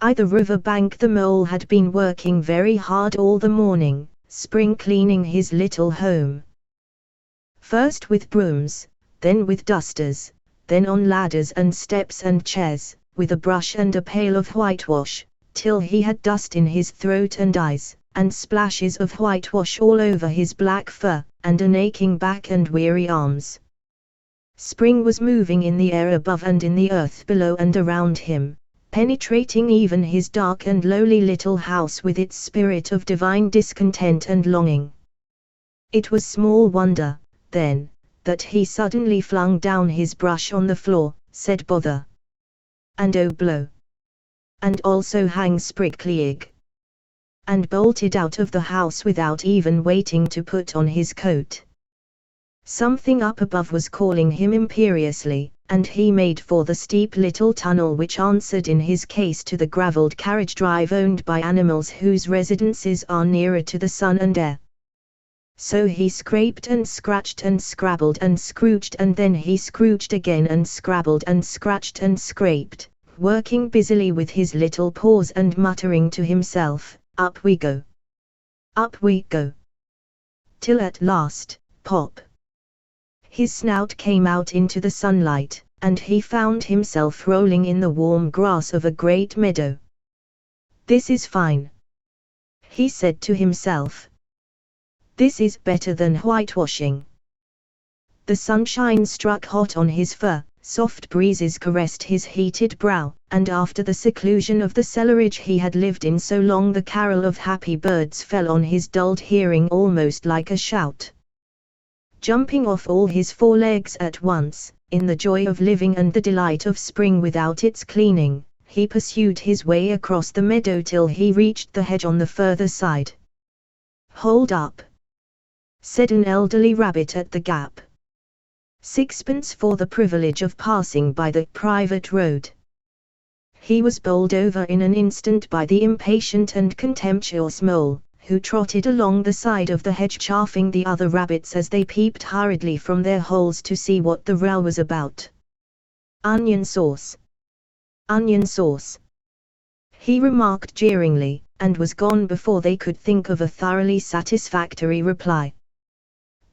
By the river bank the mole had been working very hard all the morning, spring cleaning his little home. First with brooms, then with dusters, then on ladders and steps and chairs, with a brush and a pail of whitewash, till he had dust in his throat and eyes, and splashes of whitewash all over his black fur, and an aching back and weary arms. Spring was moving in the air above and in the earth below and around him, penetrating even his dark and lowly little house with its spirit of divine discontent and longing. It was small wonder, then, that he suddenly flung down his brush on the floor, said bother, and oh blow, and also hang spricklyig, and bolted out of the house without even waiting to put on his coat. Something up above was calling him imperiously, and he made for the steep little tunnel which answered in his case to the gravelled carriage drive owned by animals whose residences are nearer to the sun and air. So he scraped and scratched and scrabbled and scrooched, and then he scrooched again and scrabbled and scratched and scraped, working busily with his little paws and muttering to himself, up we go. Up we go. Till at last, pop! His snout came out into the sunlight, and he found himself rolling in the warm grass of a great meadow. This is fine, he said to himself. This is better than whitewashing. The sunshine struck hot on his fur, soft breezes caressed his heated brow, and after the seclusion of the cellarage he had lived in so long the carol of happy birds fell on his dulled hearing almost like a shout. Jumping off all his four legs at once, in the joy of living and the delight of spring without its cleaning, he pursued his way across the meadow till he reached the hedge on the further side. Hold up, said an elderly rabbit at the gap. Sixpence for the privilege of passing by the private road. He was bowled over in an instant by the impatient and contemptuous mole, who trotted along the side of the hedge chaffing the other rabbits as they peeped hurriedly from their holes to see what the row was about. Onion sauce. Onion sauce, he remarked jeeringly, and was gone before they could think of a thoroughly satisfactory reply.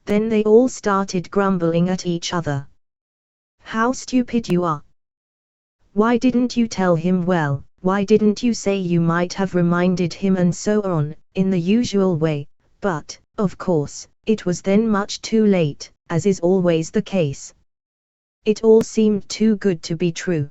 Then they all started grumbling at each other. How stupid you are! Why didn't you tell him well? Why didn't you say you might have reminded him, and so on, in the usual way? But, of course, it was then much too late, as is always the case. It all seemed too good to be true.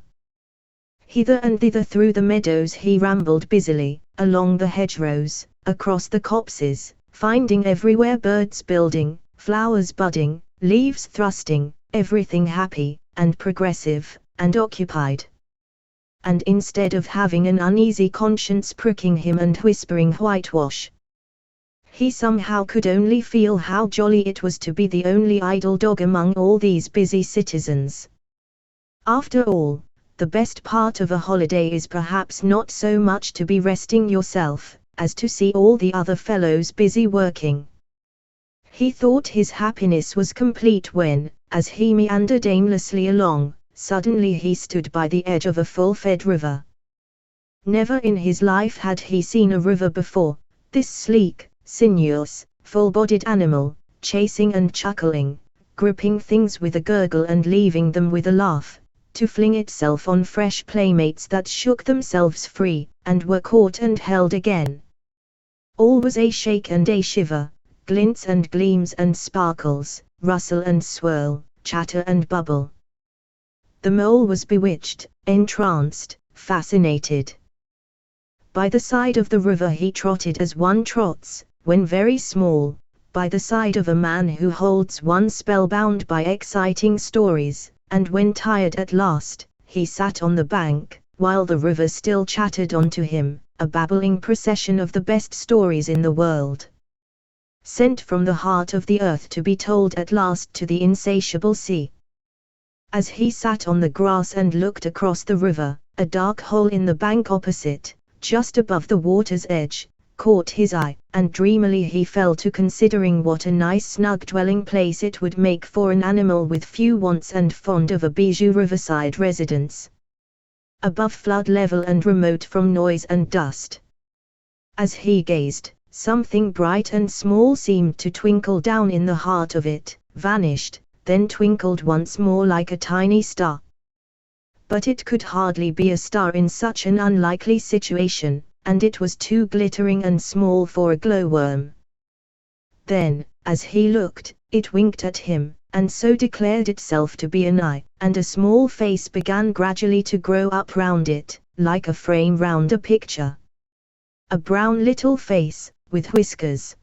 Hither and thither through the meadows he rambled busily, along the hedgerows, across the copses, finding everywhere birds building, flowers budding, leaves thrusting, everything happy, and progressive, and occupied. And instead of having an uneasy conscience pricking him and whispering whitewash, he somehow could only feel how jolly it was to be the only idle dog among all these busy citizens. After all, the best part of a holiday is perhaps not so much to be resting yourself, as to see all the other fellows busy working. He thought his happiness was complete when, as he meandered aimlessly along, suddenly he stood by the edge of a full-fed river. Never in his life had he seen a river before, this sleek, sinuous, full-bodied animal, chasing and chuckling, gripping things with a gurgle and leaving them with a laugh, to fling itself on fresh playmates that shook themselves free, and were caught and held again. All was a shake and a shiver, glints and gleams and sparkles, rustle and swirl, chatter and bubble. The mole was bewitched, entranced, fascinated. By the side of the river he trotted as one trots, when very small, by the side of a man who holds one spellbound by exciting stories, and when tired at last, he sat on the bank, while the river still chattered on to him, a babbling procession of the best stories in the world, sent from the heart of the earth to be told at last to the insatiable sea. As he sat on the grass and looked across the river, a dark hole in the bank opposite, just above the water's edge, caught his eye, and dreamily he fell to considering what a nice snug dwelling place it would make for an animal with few wants and fond of a bijou riverside residence. above flood level and remote from noise and dust. As he gazed, something bright and small seemed to twinkle down in the heart of it, vanished, then twinkled once more like a tiny star. But it could hardly be a star in such an unlikely situation, and it was too glittering and small for a glowworm. Then, as he looked, it winked at him, and so declared itself to be an eye, and a small face began gradually to grow up round it, like a frame round a picture. A brown little face, with whiskers.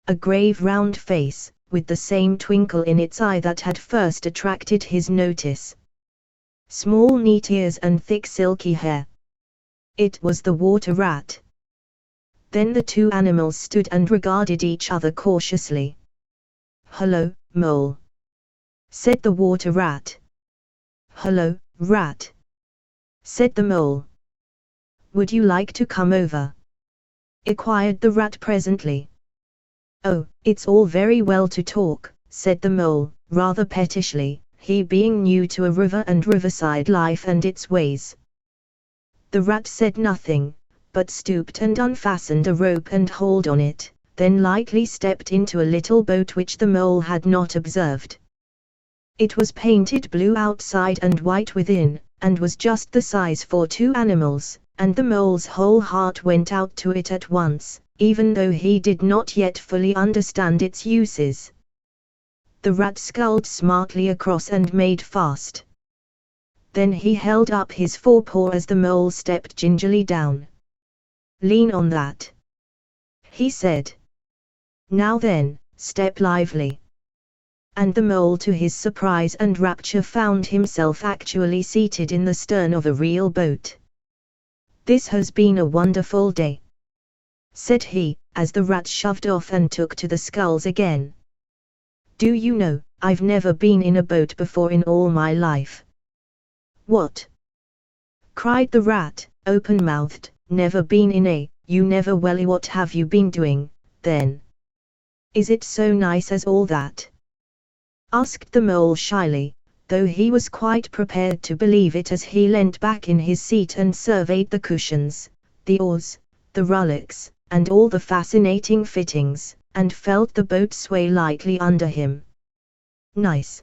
A grave round face, with the same twinkle in its eye that had first attracted his notice. Small neat ears and thick silky hair. It was the water rat. Then the two animals stood and regarded each other cautiously. "Hello, mole," said the water rat. "Hello, rat," said the mole. "Would you like to come over?" inquired the rat presently. "Oh, it's all very well to talk," said the mole, rather pettishly, he being new to a river and riverside life and its ways. The rat said nothing, but stooped and unfastened a rope and hauled on it, then lightly stepped into a little boat which the mole had not observed. It was painted blue outside and white within, and was just the size for two animals, and the mole's whole heart went out to it at once, even though he did not yet fully understand its uses. The rat sculled smartly across and made fast. Then he held up his forepaw as the mole stepped gingerly down. "Lean on that," he said. "Now then, step lively." And the mole, to his surprise and rapture, found himself actually seated in the stern of a real boat. "This has been a wonderful day," said he, as the rat shoved off and took to the sculls again. "Do you know, I've never been in a boat before in all my life." "What?" cried the rat, open-mouthed. "Never been in a, you never? Well, what have you been doing, then? Is it so nice as all that?" asked the mole shyly, though he was quite prepared to believe it as he leant back in his seat and surveyed the cushions, the oars, the rowlocks, and all the fascinating fittings, and felt the boat sway lightly under him. "Nice?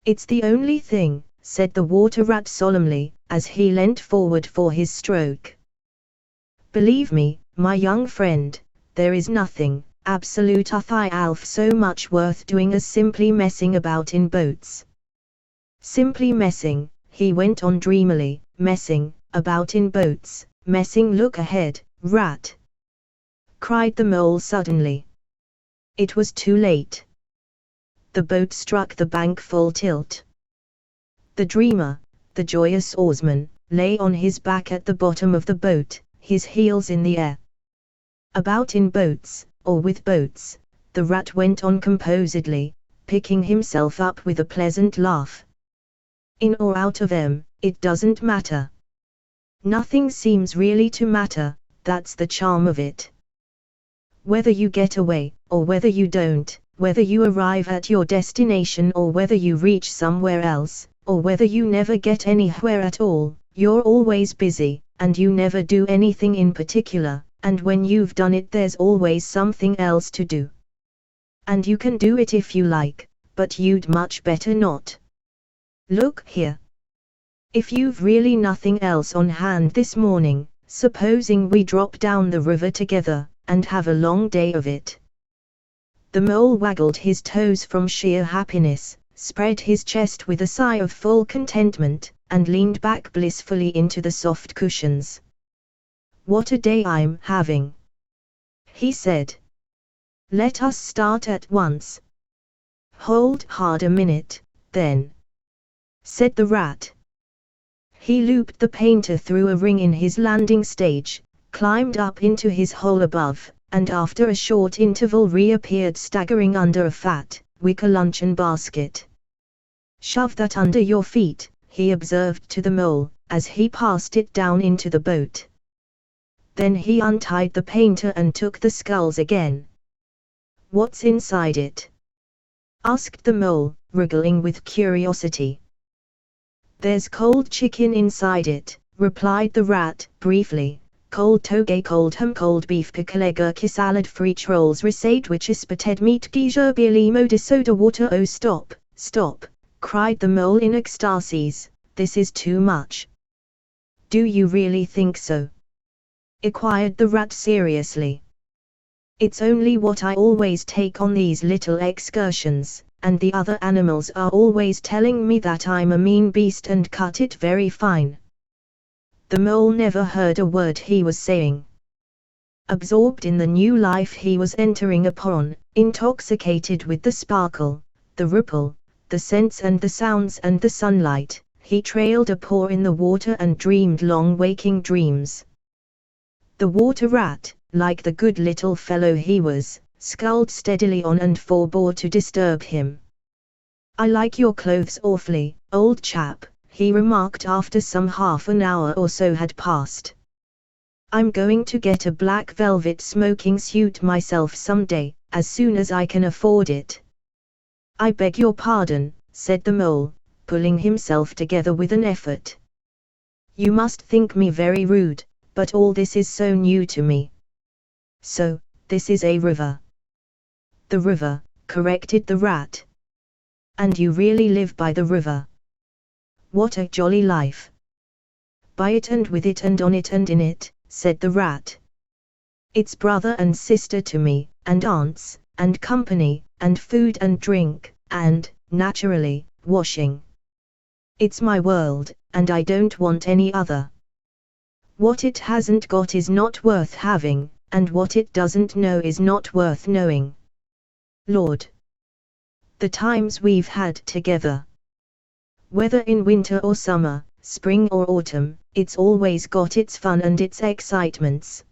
It's the only thing," said the water rat solemnly, as he leant forward for his stroke. "Believe me, my young friend, there is nothing, absolute alf so much worth doing as simply messing about in boats." "Simply messing," he went on dreamily, "messing about in boats, messing. Look ahead, rat!" cried the mole suddenly. It was too late. The boat struck the bank full tilt. The dreamer, the joyous oarsman, lay on his back at the bottom of the boat, his heels in the air. "About in boats, or with boats," the rat went on composedly, picking himself up with a pleasant laugh. "In or out of 'em, it doesn't matter. Nothing seems really to matter, that's the charm of it. Whether you get away, or whether you don't, whether you arrive at your destination or whether you reach somewhere else, or whether you never get anywhere at all, you're always busy, and you never do anything in particular, and when you've done it there's always something else to do. And you can do it if you like, but you'd much better not. Look here. If you've really nothing else on hand this morning, supposing we drop down the river together, and have a long day of it." The mole waggled his toes from sheer happiness, spread his chest with a sigh of full contentment, and leaned back blissfully into the soft cushions. "What a day I'm having," he said. "Let us start at once." "Hold hard a minute, then," said the rat. He looped the painter through a ring in his landing stage, climbed up into his hole above, and after a short interval reappeared staggering under a fat, wicker luncheon basket. "Shove that under your feet," he observed to the mole, as he passed it down into the boat. Then he untied the painter and took the sculls again. "What's inside it?" asked the mole, wriggling with curiosity. There's cold chicken inside it, replied the rat, briefly. Cold toge, cold ham, cold beef, pickle, gherkin salad, French rolls, sandwiches, potato meat, geyser, beer, limo, de soda, water. Oh, stop, stop, cried the mole in ecstasies. This is too much. Do you really think so? Inquired the rat seriously. It's only what I always take on these little excursions, and the other animals are always telling me that I'm a mean beast and cut it very fine. The mole never heard a word he was saying. Absorbed in the new life he was entering upon, intoxicated with the sparkle, the ripple, the scents and the sounds and the sunlight, he trailed a paw in the water and dreamed long waking dreams. The water rat, like the good little fellow he was, sculled steadily on and forbore to disturb him. I like your clothes awfully, old chap, he remarked after some half an hour or so had passed. I'm going to get a black velvet smoking suit myself some day, as soon as I can afford it. I beg your pardon, said the mole, pulling himself together with an effort. You must think me very rude, but all this is so new to me. So, this is a river. The river, corrected the rat. And you really live by the river. What a jolly life. By it and with it and on it and in it, said the rat. It's brother and sister to me, and aunts, and company, and food and drink, and, naturally, washing. It's my world, and I don't want any other. What it hasn't got is not worth having, and what it doesn't know is not worth knowing. Lord! The times we've had together. Whether in winter or summer, spring or autumn, it's always got its fun and its excitements.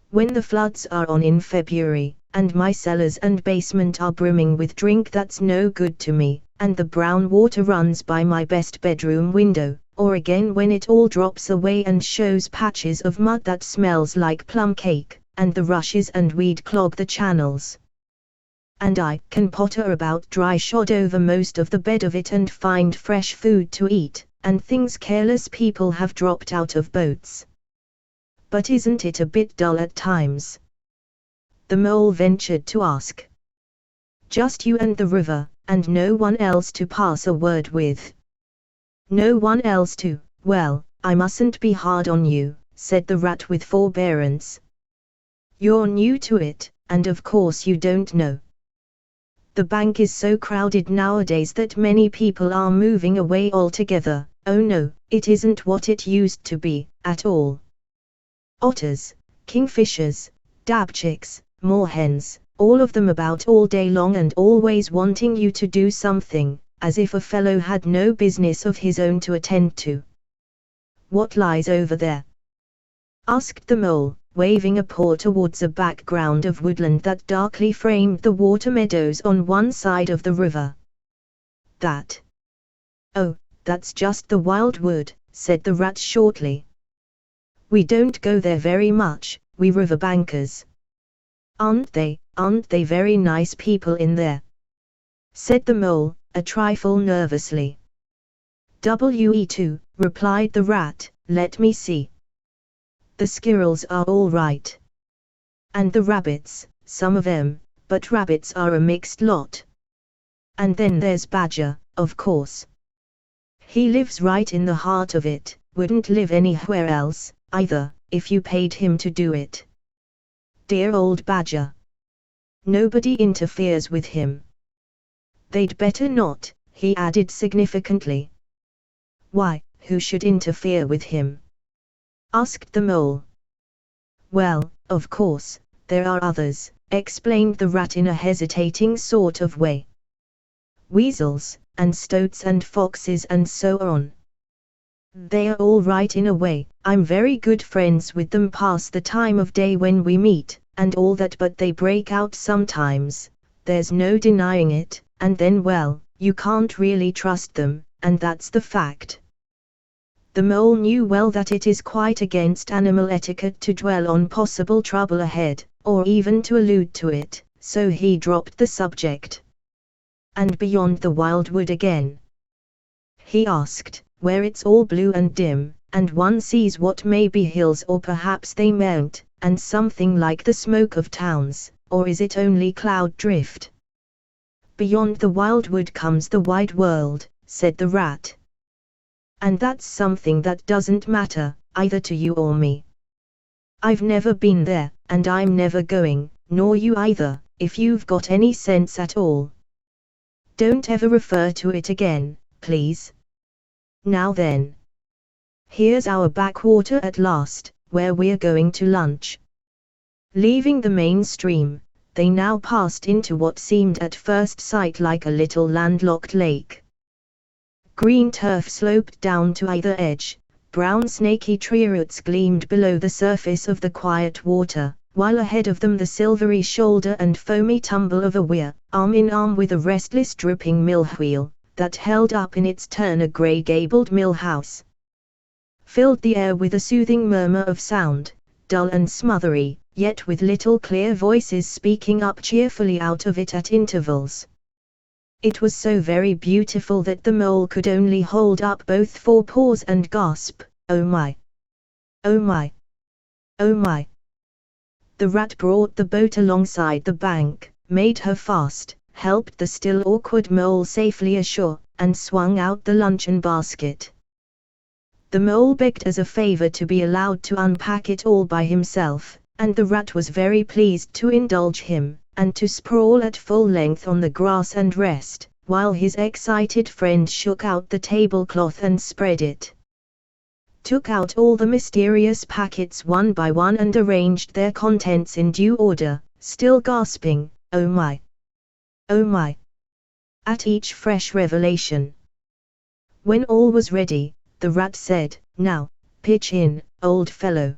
When the floods are on in February, and my cellars and basement are brimming with drink that's no good to me, and the brown water runs by my best bedroom window, or again when it all drops away and shows patches of mud that smells like plum cake, and the rushes and weed clog the channels. And I can potter about dry shod over most of the bed of it and find fresh food to eat, and things careless people have dropped out of boats. But isn't it a bit dull at times? The mole ventured to ask. Just you and the river, and no one else to pass a word with. No one else to, well, I mustn't be hard on you, said the rat with forbearance. You're new to it, and of course you don't know. The bank is so crowded nowadays that many people are moving away altogether. Oh no, it isn't what it used to be, at all. Otters, kingfishers, dabchicks, moorhens, all of them about all day long and always wanting you to do something, as if a fellow had no business of his own to attend to. What lies over there? Asked the mole, waving a paw towards a background of woodland that darkly framed the water meadows on one side of the river. That? Oh, that's just the wild wood, said the rat shortly. We don't go there very much, we riverbankers. Aren't they very nice people in there? Said the mole, a trifle nervously. We2, replied the rat, let me see. The squirrels are all right. And the rabbits, some of them, but rabbits are a mixed lot. And then there's Badger, of course. He lives right in the heart of it, wouldn't live anywhere else, either, if you paid him to do it. Dear old Badger. Nobody interferes with him. They'd better not, he added significantly. Why, who should interfere with him? Asked the mole. Well, of course, there are others, explained the rat in a hesitating sort of way. Weasels, and stoats and foxes and so on. They are all right in a way, I'm very good friends with them past the time of day when we meet, and all that, but they break out sometimes, there's no denying it, and then well, you can't really trust them, and that's the fact. The mole knew well that it is quite against animal etiquette to dwell on possible trouble ahead, or even to allude to it, so he dropped the subject. And beyond the wildwood again? He asked, where it's all blue and dim, and one sees what may be hills or perhaps they mayn't, and something like the smoke of towns, or is it only cloud drift? Beyond the wildwood comes the wide world, said the rat. And that's something that doesn't matter, either to you or me. I've never been there, and I'm never going, nor you either, if you've got any sense at all. Don't ever refer to it again, please. Now then. Here's our backwater at last, where we're going to lunch. Leaving the main stream, they now passed into what seemed at first sight like a little landlocked lake. Green turf sloped down to either edge, brown snaky tree roots gleamed below the surface of the quiet water, while ahead of them the silvery shoulder and foamy tumble of a weir, arm in arm with a restless dripping mill wheel, that held up in its turn a grey-gabled mill house, filled the air with a soothing murmur of sound, dull and smothery, yet with little clear voices speaking up cheerfully out of it at intervals. It was so very beautiful that the mole could only hold up both forepaws and gasp, "Oh my! Oh my! Oh my!" The rat brought the boat alongside the bank, made her fast, helped the still awkward mole safely ashore, and swung out the luncheon basket. The mole begged as a favor to be allowed to unpack it all by himself, and the rat was very pleased to indulge him, and to sprawl at full length on the grass and rest, while his excited friend shook out the tablecloth and spread it, took out all the mysterious packets one by one and arranged their contents in due order, still gasping, "Oh my! Oh my!" at each fresh revelation. When all was ready, the rat said, "Now, pitch in, old fellow."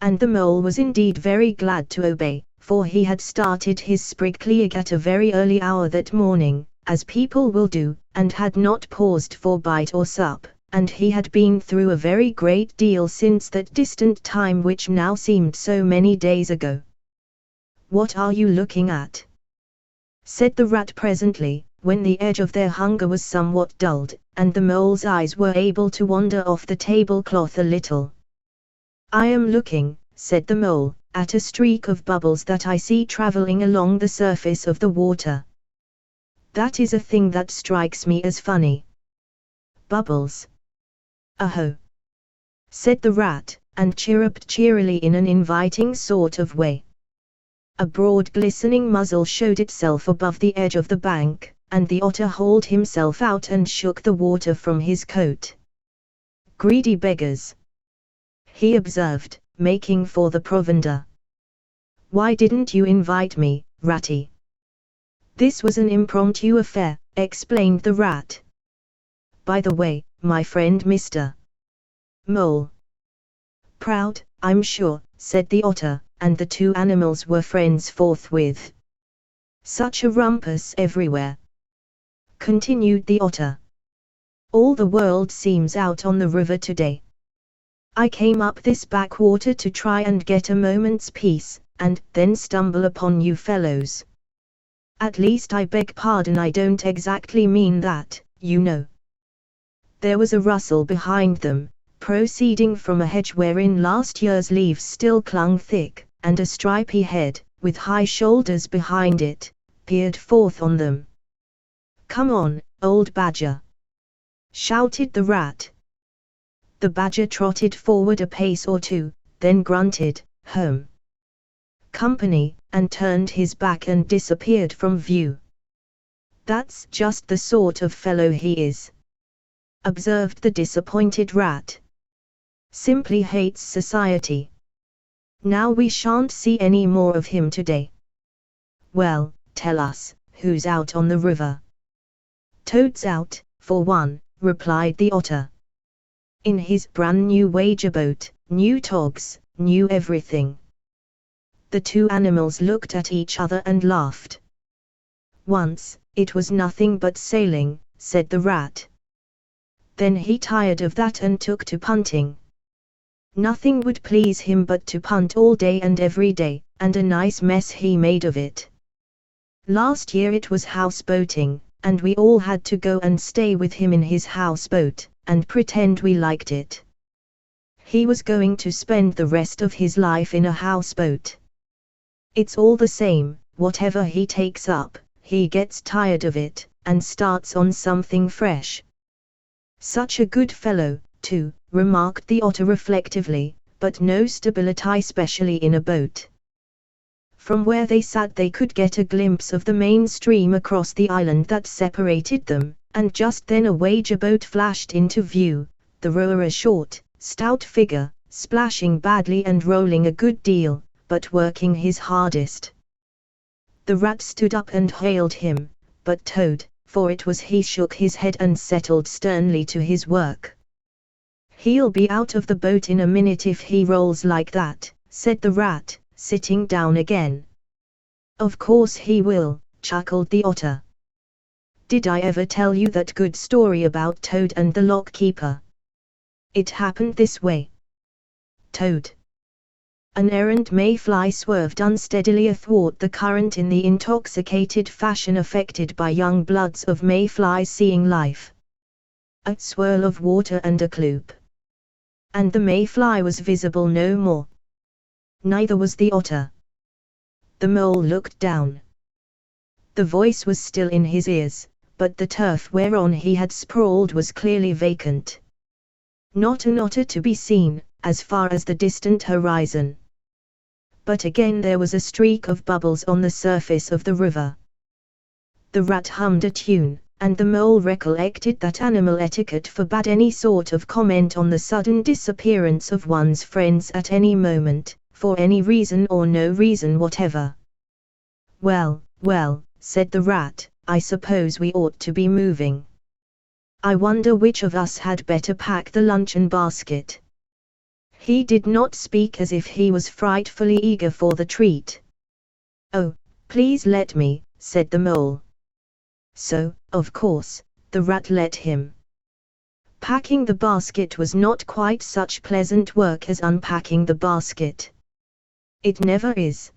And the mole was indeed very glad to obey, for he had started his spriggly egg at a very early hour that morning, as people will do, and had not paused for bite or sup, and he had been through a very great deal since that distant time which now seemed so many days ago. "What are you looking at?" said the rat presently, when the edge of their hunger was somewhat dulled, and the mole's eyes were able to wander off the tablecloth a little. "I am looking," said the mole, "at a streak of bubbles that I see traveling along the surface of the water. That is a thing that strikes me as funny." "Bubbles? Aho!" said the rat, and chirruped cheerily in an inviting sort of way. A broad glistening muzzle showed itself above the edge of the bank, and the otter hauled himself out and shook the water from his coat. "Greedy beggars," he observed, making for the provender. "Why didn't you invite me, Ratty?" "This was an impromptu affair," explained the rat. "By the way, my friend Mr. Mole." "Proud, I'm sure," said the otter, and the two animals were friends forthwith. "Such a rumpus everywhere," continued the otter. "All the world seems out on the river today. I came up this backwater to try and get a moment's peace, and then stumble upon you fellows. At least I beg pardon, I don't exactly mean that, you know." There was a rustle behind them, proceeding from a hedge wherein last year's leaves still clung thick, and a stripy head, with high shoulders behind it, peered forth on them. "Come on, old badger!" shouted the rat. The badger trotted forward a pace or two, then grunted, "Home! Company," and turned his back and disappeared from view. "That's just the sort of fellow he is," observed the disappointed rat. "Simply hates society. Now we shan't see any more of him today." "Well, tell us, who's out on the river?" "Toad's out, for one," replied the otter. "In his brand new wager boat, new togs, new everything." The two animals looked at each other and laughed. "Once, it was nothing but sailing," said the rat. "Then he tired of that and took to punting. Nothing would please him but to punt all day and every day, and a nice mess he made of it. Last year it was houseboating, and we all had to go and stay with him in his houseboat, and pretend we liked it. He was going to spend the rest of his life in a houseboat. It's all the same, whatever he takes up, he gets tired of it, and starts on something fresh. Such a good fellow, too, remarked the Otter reflectively, but no stability, especially in a boat. From where they sat they could get a glimpse of the main stream across the island that separated them, and just then a wager boat flashed into view, the rower a short, stout figure, splashing badly and rolling a good deal, but working his hardest. The Rat stood up and hailed him, but Toad, for it was he, shook his head and settled sternly to his work. "He'll be out of the boat in a minute if he rolls like that," said the Rat, sitting down again. "Of course he will," chuckled the Otter. "Did I ever tell you that good story about Toad and the lock keeper? It happened this way. Toad." An errant mayfly swerved unsteadily athwart the current in the intoxicated fashion affected by young bloods of mayflies seeing life. A swirl of water and a cloop. And the mayfly was visible no more. Neither was the Otter. The Mole looked down. The voice was still in his ears, but the turf whereon he had sprawled was clearly vacant. Not an otter to be seen, as far as the distant horizon. But again there was a streak of bubbles on the surface of the river. The Rat hummed a tune, and the Mole recollected that animal etiquette forbade any sort of comment on the sudden disappearance of one's friends at any moment, for any reason or no reason whatever. "Well, well," said the Rat, "I suppose we ought to be moving. I wonder which of us had better pack the luncheon basket." He did not speak as if he was frightfully eager for the treat. "Oh, please let me," said the Mole. So, of course, the Rat let him. Packing the basket was not quite such pleasant work as unpacking the basket. It never is.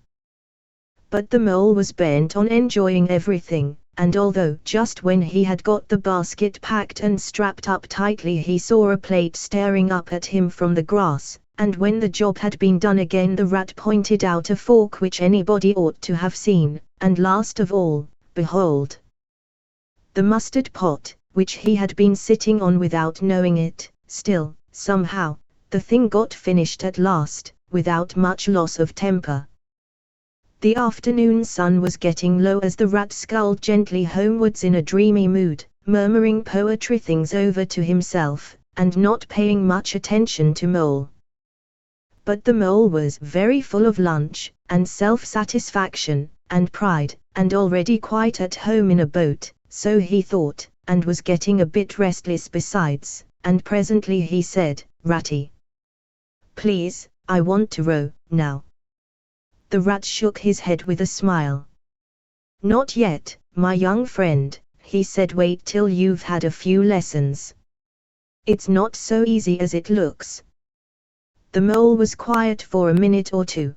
But the Mole was bent on enjoying everything, and although just when he had got the basket packed and strapped up tightly he saw a plate staring up at him from the grass, and when the job had been done again the Rat pointed out a fork which anybody ought to have seen, and last of all, behold! The mustard pot, which he had been sitting on without knowing it. Still, somehow, the thing got finished at last, without much loss of temper. The afternoon sun was getting low as the Rat sculled gently homewards in a dreamy mood, murmuring poetry things over to himself, and not paying much attention to Mole. But the Mole was very full of lunch, and self-satisfaction, and pride, and already quite at home in a boat, so he thought, and was getting a bit restless besides, and presently he said, "Ratty, please, I want to row, now." The Rat shook his head with a smile. "Not yet, my young friend," he said, "wait till you've had a few lessons. It's not so easy as it looks." The Mole was quiet for a minute or two.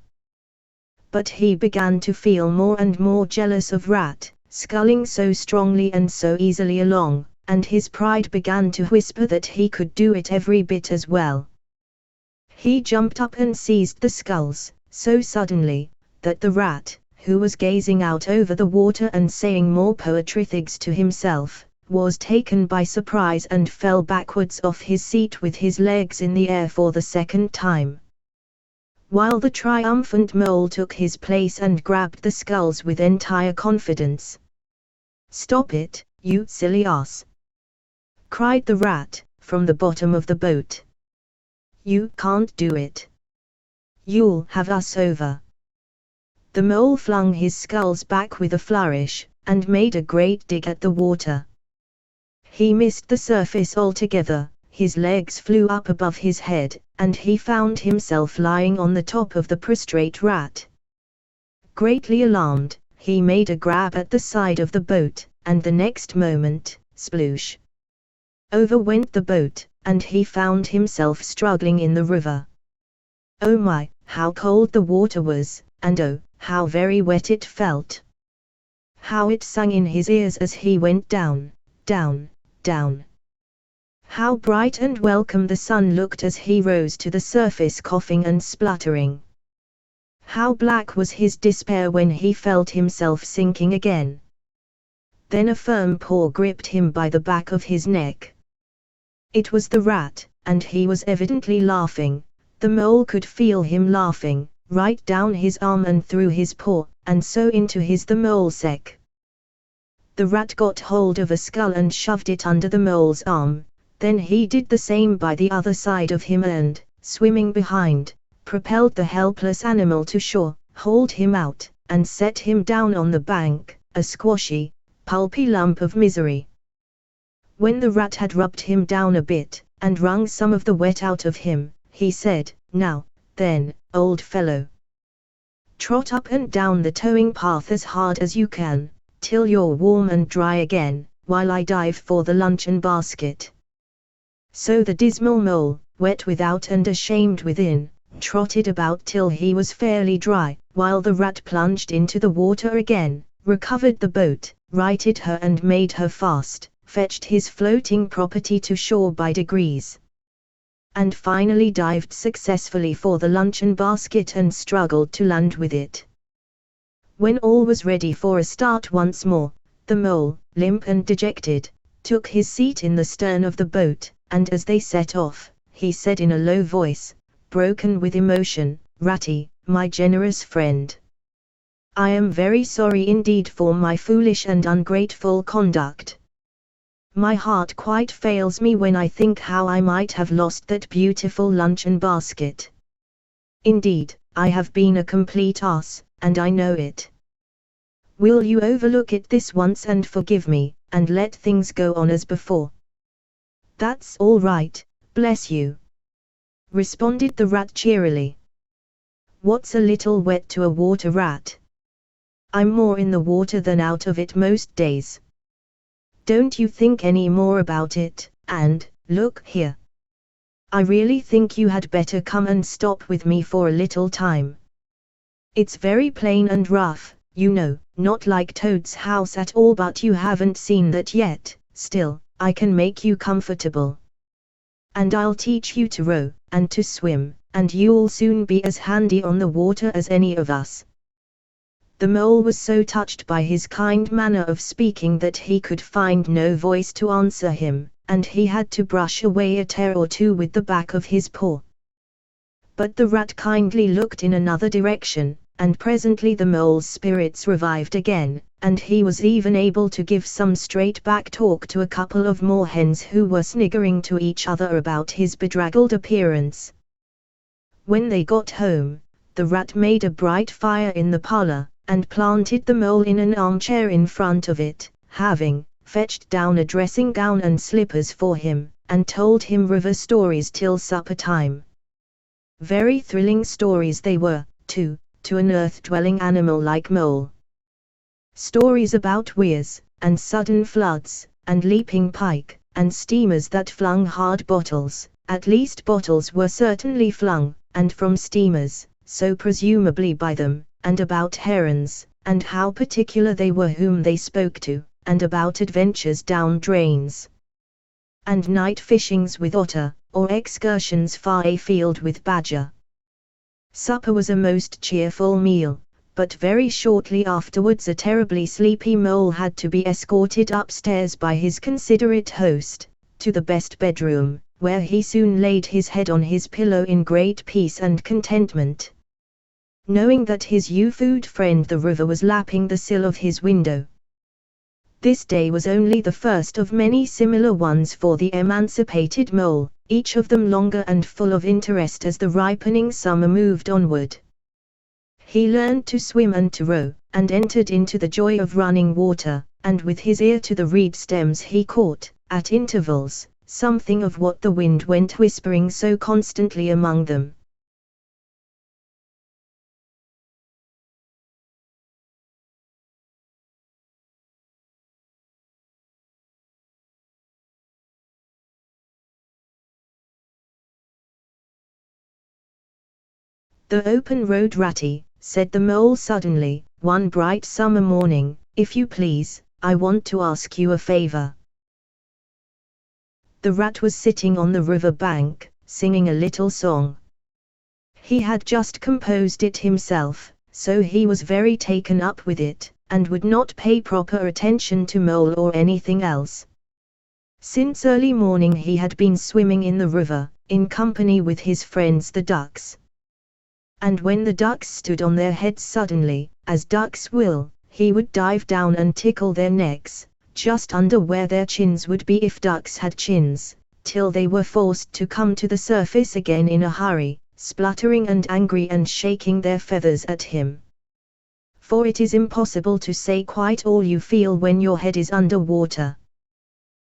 But he began to feel more and more jealous of Rat, sculling so strongly and so easily along, and his pride began to whisper that he could do it every bit as well. He jumped up and seized the sculls, so suddenly, that the Rat, who was gazing out over the water and saying more poetry things to himself, was taken by surprise and fell backwards off his seat with his legs in the air for the second time. While the triumphant Mole took his place and grabbed the sculls with entire confidence. "Stop it, you silly ass!" cried the Rat, from the bottom of the boat. "You can't do it. You'll have us over." The Mole flung his sculls back with a flourish, and made a great dig at the water. He missed the surface altogether, his legs flew up above his head, and he found himself lying on the top of the prostrate Rat. Greatly alarmed, he made a grab at the side of the boat, and the next moment, sploosh! Over went the boat, and he found himself struggling in the river. Oh my, how cold the water was, and oh, how very wet it felt! How it sang in his ears as he went down, down, down. How bright and welcome the sun looked as he rose to the surface, coughing and spluttering. How black was his despair when he felt himself sinking again. Then a firm paw gripped him by the back of his neck. It was the rat, and he was evidently laughing. The mole could feel him laughing, right down his arm and through his paw, and so into the mole sack. The rat got hold of a skull and shoved it under the mole's arm, then he did the same by the other side of him and, swimming behind, propelled the helpless animal to shore, hauled him out, and set him down on the bank, a squashy, pulpy lump of misery. When the rat had rubbed him down a bit, and wrung some of the wet out of him, he said, "Now, then, old fellow. Trot up and down the towing path as hard as you can, till you're warm and dry again, while I dive for the luncheon basket." So the dismal mole, wet without and ashamed within, trotted about till he was fairly dry, while the rat plunged into the water again, recovered the boat, righted her and made her fast, fetched his floating property to shore by degrees, and finally dived successfully for the luncheon basket and struggled to land with it. When all was ready for a start once more, the mole, limp and dejected, took his seat in the stern of the boat, and as they set off, he said in a low voice, broken with emotion, "Ratty, my generous friend. I am very sorry indeed for my foolish and ungrateful conduct. My heart quite fails me when I think how I might have lost that beautiful luncheon basket. Indeed, I have been a complete ass, and I know it. Will you overlook it this once and forgive me, and let things go on as before?" "That's all right, bless you," responded the rat cheerily. "What's a little wet to a water rat? I'm more in the water than out of it most days. Don't you think any more about it, and, look here. I really think you had better come and stop with me for a little time. It's very plain and rough, you know, not like Toad's house at all, but you haven't seen that yet. Still, I can make you comfortable. And I'll teach you to row, and to swim, and you'll soon be as handy on the water as any of us." The mole was so touched by his kind manner of speaking that he could find no voice to answer him, and he had to brush away a tear or two with the back of his paw. But the rat kindly looked in another direction, and presently the mole's spirits revived again, and he was even able to give some straight-back talk to a couple of moorhens who were sniggering to each other about his bedraggled appearance. When they got home, the rat made a bright fire in the parlor, and planted the mole in an armchair in front of it, having fetched down a dressing gown and slippers for him, and told him river stories till supper time. Very thrilling stories they were, too, to an earth-dwelling animal like mole. Stories about weirs, and sudden floods, and leaping pike, and steamers that flung hard bottles, at least bottles were certainly flung, and from steamers, so presumably by them, and about herons, and how particular they were whom they spoke to, and about adventures down drains, and night fishings with otter, or excursions far afield with badger. Supper was a most cheerful meal, but very shortly afterwards a terribly sleepy mole had to be escorted upstairs by his considerate host, to the best bedroom, where he soon laid his head on his pillow in great peace and contentment, knowing that his you-food friend the river was lapping the sill of his window. This day was only the first of many similar ones for the emancipated mole, each of them longer and full of interest as the ripening summer moved onward. He learned to swim and to row, and entered into the joy of running water, and with his ear to the reed stems he caught, at intervals, something of what the wind went whispering so constantly among them. "The open road, Ratty," said the mole suddenly, one bright summer morning, "if you please, I want to ask you a favor." The rat was sitting on the river bank, singing a little song. He had just composed it himself, so he was very taken up with it, and would not pay proper attention to Mole or anything else. Since early morning he had been swimming in the river, in company with his friends the ducks. And when the ducks stood on their heads suddenly, as ducks will, he would dive down and tickle their necks, just under where their chins would be if ducks had chins, till they were forced to come to the surface again in a hurry, spluttering and angry and shaking their feathers at him. For it is impossible to say quite all you feel when your head is under water.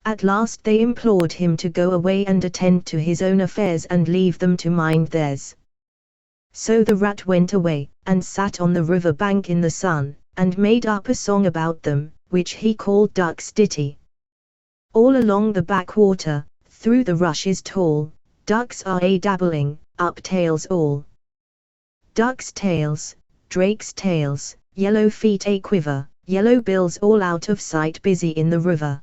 At last they implored him to go away and attend to his own affairs and leave them to mind theirs. So the rat went away, and sat on the river bank in the sun, and made up a song about them, which he called Duck's Ditty. All along the backwater, through the rushes tall, ducks are a-dabbling, up tails all. Ducks' tails, drakes' tails, yellow feet a-quiver, yellow bills all out of sight busy in the river.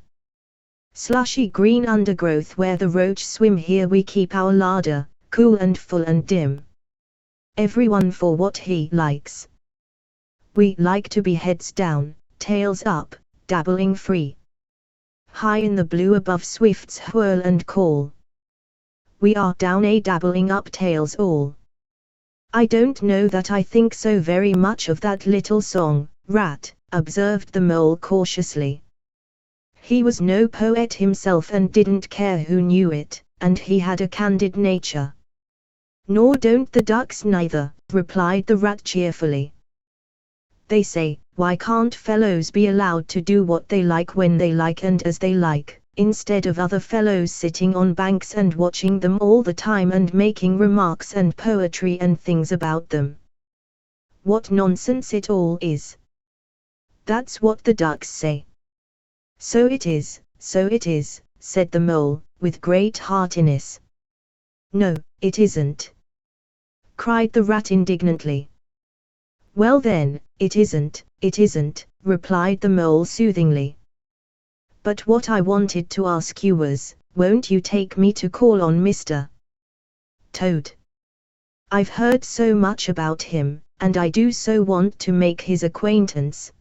Slushy green undergrowth where the roach swim, here we keep our larder, cool and full and dim. Everyone for what he likes. We like to be heads down, tails up, dabbling free. High in the blue above swifts whirl and call. We are down a-dabbling up tails all. I don't know that I think so very much of that little song, Rat, observed the Mole cautiously. He was no poet himself and didn't care who knew it, and he had a candid nature. Nor don't the ducks neither, replied the rat cheerfully. They say, why can't fellows be allowed to do what they like when they like and as they like, instead of other fellows sitting on banks and watching them all the time and making remarks and poetry and things about them. What nonsense it all is. That's what the ducks say. So it is, said the Mole, with great heartiness. No, it isn't, cried the rat indignantly. Well then, it isn't, replied the Mole soothingly. But what I wanted to ask you was, won't you take me to call on Mr. Toad? I've heard so much about him, and I do so want to make his acquaintance.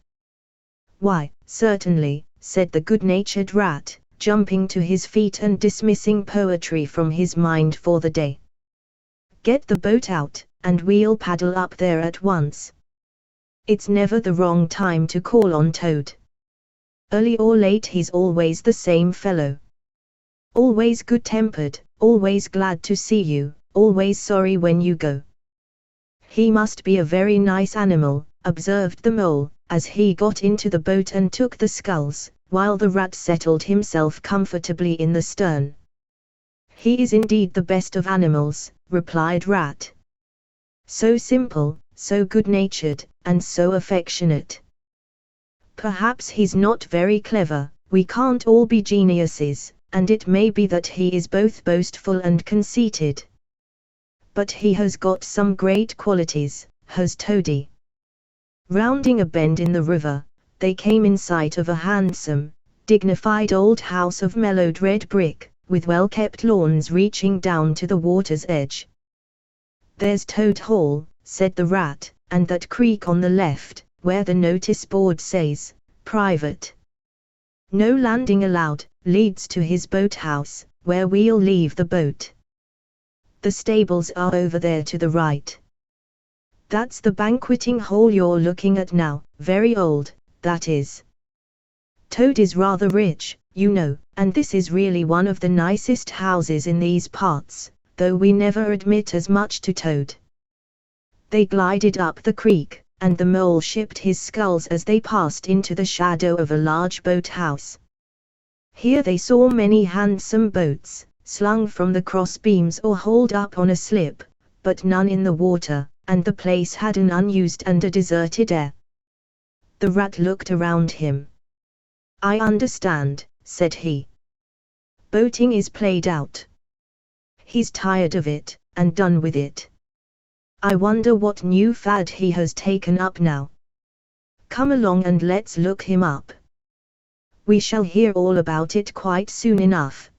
Why, certainly, said the good-natured rat, jumping to his feet and dismissing poetry from his mind for the day. Get the boat out, and we'll paddle up there at once. It's never the wrong time to call on Toad. Early or late he's always the same fellow. Always good-tempered, always glad to see you, always sorry when you go. He must be a very nice animal, observed the Mole, as he got into the boat and took the sculls, while the rat settled himself comfortably in the stern. He is indeed the best of animals, replied Rat. So simple, so good-natured, and so affectionate. Perhaps he's not very clever, we can't all be geniuses, and it may be that he is both boastful and conceited. But he has got some great qualities, has Toady. Rounding a bend in the river, they came in sight of a handsome, dignified old house of mellowed red brick, with well-kept lawns reaching down to the water's edge. There's Toad Hall, said the rat, and that creek on the left, where the notice board says, Private. No landing allowed, leads to his boathouse, where we'll leave the boat. The stables are over there to the right. That's the banqueting hall you're looking at now, very old, that is. Toad is rather rich, you know, and this is really one of the nicest houses in these parts, though we never admit as much to Toad. They glided up the creek, and the Mole shipped his sculls as they passed into the shadow of a large boathouse. Here they saw many handsome boats, slung from the cross beams or hauled up on a slip, but none in the water, and the place had an unused and a deserted air. The rat looked around him. I understand, said he. Boating is played out. He's tired of it, and done with it. I wonder what new fad he has taken up now. Come along and let's look him up. We shall hear all about it quite soon enough.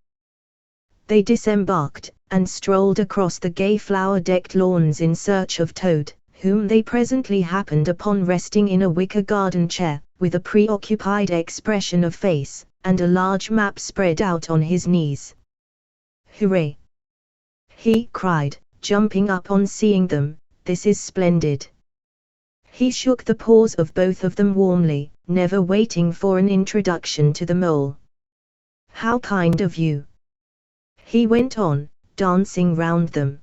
They disembarked, and strolled across the gay flower-decked lawns in search of Toad, whom they presently happened upon resting in a wicker garden chair, with a preoccupied expression of face, and a large map spread out on his knees. "Hooray!" he cried, jumping up on seeing them, "this is splendid." He shook the paws of both of them warmly, never waiting for an introduction to the mole. "How kind of you," he went on, dancing round them.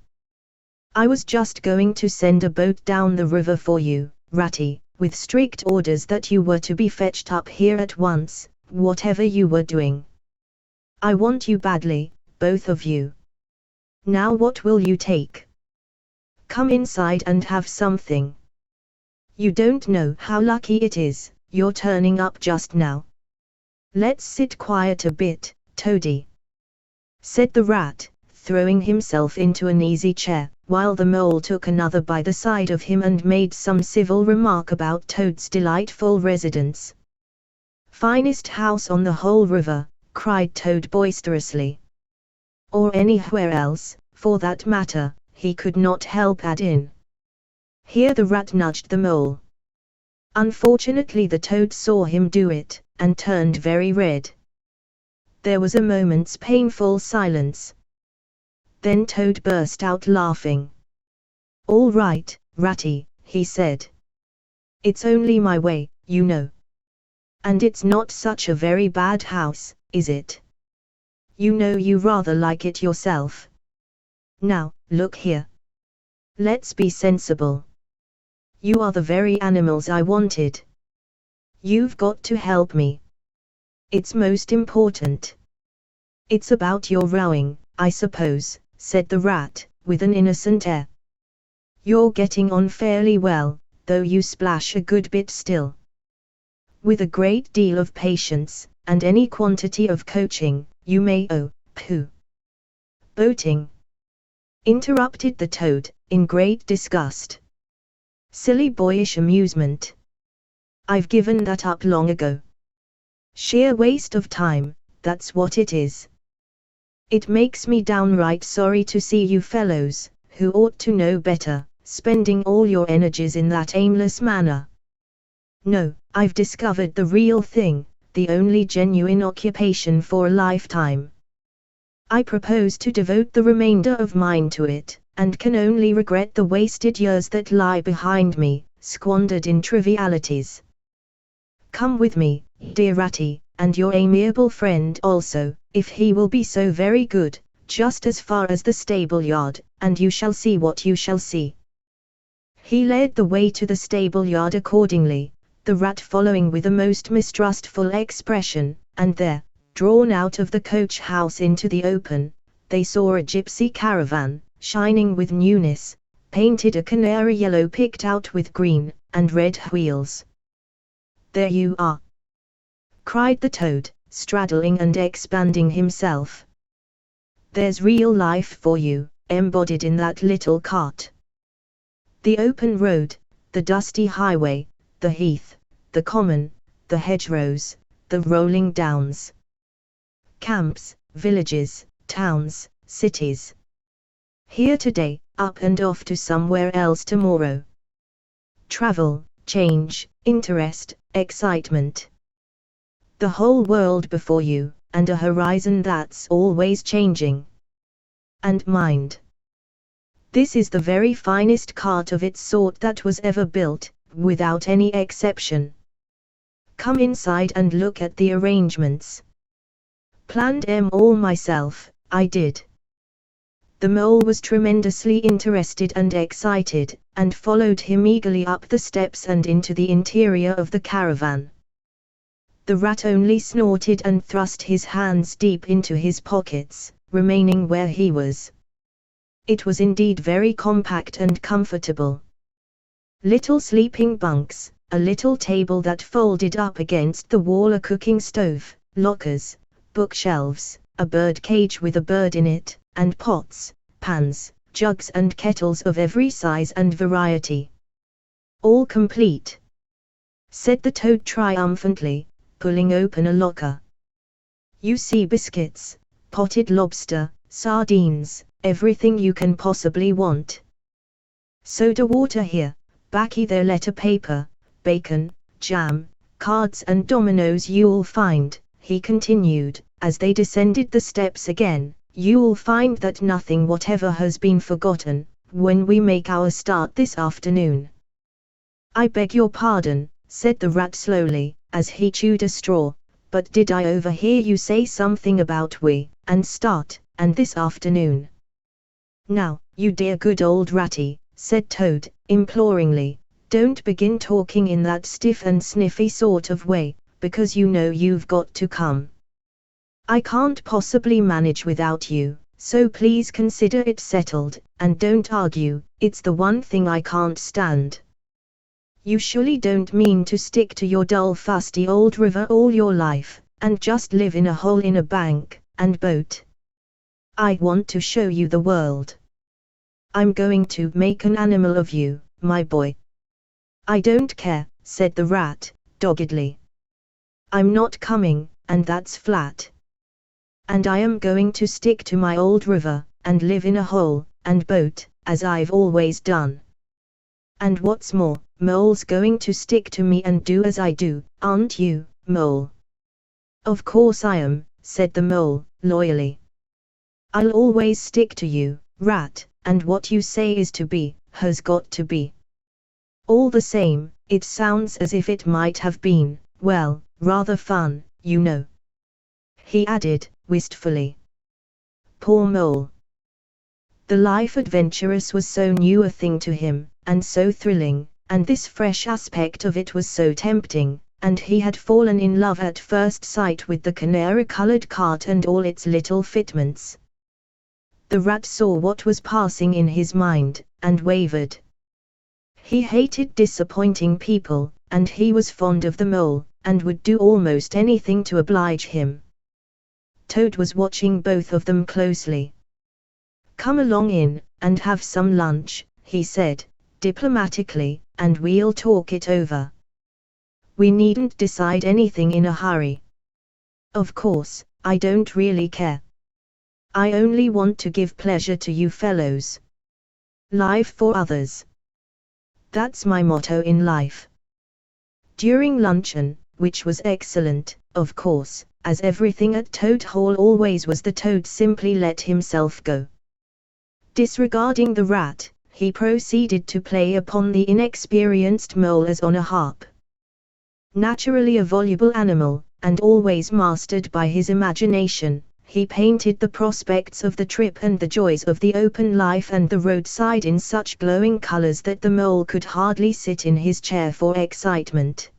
"I was just going to send a boat down the river for you, Ratty, with strict orders that you were to be fetched up here at once, whatever you were doing. I want you badly, both of you. Now what will you take? Come inside and have something. You don't know how lucky it is, you're turning up just now. Let's sit quiet a bit, Toady," said the rat, throwing himself into an easy chair, while the mole took another by the side of him and made some civil remark about Toad's delightful residence. "Finest house on the whole river," cried Toad boisterously. "Or anywhere else, for that matter," he could not help add in. Here the rat nudged the mole. Unfortunately the Toad saw him do it, and turned very red. There was a moment's painful silence. Then Toad burst out laughing. "All right, Ratty," he said. "It's only my way, you know. And it's not such a very bad house, is it? You know you rather like it yourself. Now, look here. Let's be sensible. You are the very animals I wanted. You've got to help me. It's most important. It's about your rowing, I suppose," said the rat, with an innocent air. "You're getting on fairly well, though you splash a good bit still. With a great deal of patience, and any quantity of coaching, you may—" "Oh, pooh! Boating!" interrupted the Toad, in great disgust. "Silly boyish amusement. I've given that up long ago. Sheer waste of time, that's what it is. It makes me downright sorry to see you fellows, who ought to know better, spending all your energies in that aimless manner. No, I've discovered the real thing, the only genuine occupation for a lifetime. I propose to devote the remainder of mine to it, and can only regret the wasted years that lie behind me, squandered in trivialities. Come with me, dear Ratty, and your amiable friend also, if he will be so very good, just as far as the stable-yard, and you shall see what you shall see." He led the way to the stable-yard accordingly, the rat following with a most mistrustful expression, and there, drawn out of the coach-house into the open, they saw a gypsy caravan, shining with newness, painted a canary yellow picked out with green and red wheels. "There you are!" cried the Toad, straddling and expanding himself. "There's real life for you, embodied in that little cart. The open road, the dusty highway, the heath, the common, the hedgerows, the rolling downs. Camps, villages, towns, cities. Here today, up and off to somewhere else tomorrow. Travel, change, interest, excitement. The whole world before you, and a horizon that's always changing. And mind, this is the very finest cart of its sort that was ever built, without any exception. Come inside and look at the arrangements. Planned 'em all myself, I did." The mole was tremendously interested and excited, and followed him eagerly up the steps and into the interior of the caravan. The rat only snorted and thrust his hands deep into his pockets, remaining where he was. It was indeed very compact and comfortable. Little sleeping bunks, a little table that folded up against the wall, a cooking stove, lockers, bookshelves, a bird cage with a bird in it, and pots, pans, jugs and kettles of every size and variety. "All complete," said the Toad triumphantly, pulling open a locker. "You see biscuits, potted lobster, sardines, everything you can possibly want. Soda water here, baccy there letter paper, bacon, jam, cards and dominoes you'll find, he continued, as they descended the steps again, you'll find that nothing whatever has been forgotten, when we make our start this afternoon. I beg your pardon, said the rat slowly, as he chewed a straw, but did I overhear you say something about we, and start, and this afternoon? Now, you dear good old ratty, said Toad, imploringly, don't begin talking in that stiff and sniffy sort of way, because you know you've got to come. I can't possibly manage without you, so please consider it settled, and don't argue, it's the one thing I can't stand. You surely don't mean to stick to your dull fusty old river all your life, and just live in a hole in a bank, and boat. I want to show you the world. I'm going to make an animal of you, my boy. I don't care, said the rat, doggedly. I'm not coming, and that's flat. And I am going to stick to my old river, and live in a hole, and boat, as I've always done. And what's more, Mole's going to stick to me and do as I do, aren't you, Mole? Of course I am, said the Mole, loyally. I'll always stick to you, Rat, and what you say is to be, has got to be. All the same, it sounds as if it might have been, well, rather fun, you know. He added, wistfully. Poor Mole. The life adventurous was so new a thing to him, and so thrilling, and this fresh aspect of it was so tempting, and he had fallen in love at first sight with the canary-coloured cart and all its little fitments. The rat saw what was passing in his mind, and wavered. He hated disappointing people, and he was fond of the Mole, and would do almost anything to oblige him. Toad was watching both of them closely. Come along in, and have some lunch, he said, diplomatically, and we'll talk it over. We needn't decide anything in a hurry. Of course, I don't really care. I only want to give pleasure to you fellows. Live for others. That's my motto in life. During luncheon, which was excellent, of course, as everything at Toad Hall always was, the Toad simply let himself go. Disregarding the rat, he proceeded to play upon the inexperienced Mole as on a harp. Naturally a voluble animal, and always mastered by his imagination, he painted the prospects of the trip and the joys of the open life and the roadside in such glowing colors that the Mole could hardly sit in his chair for excitement.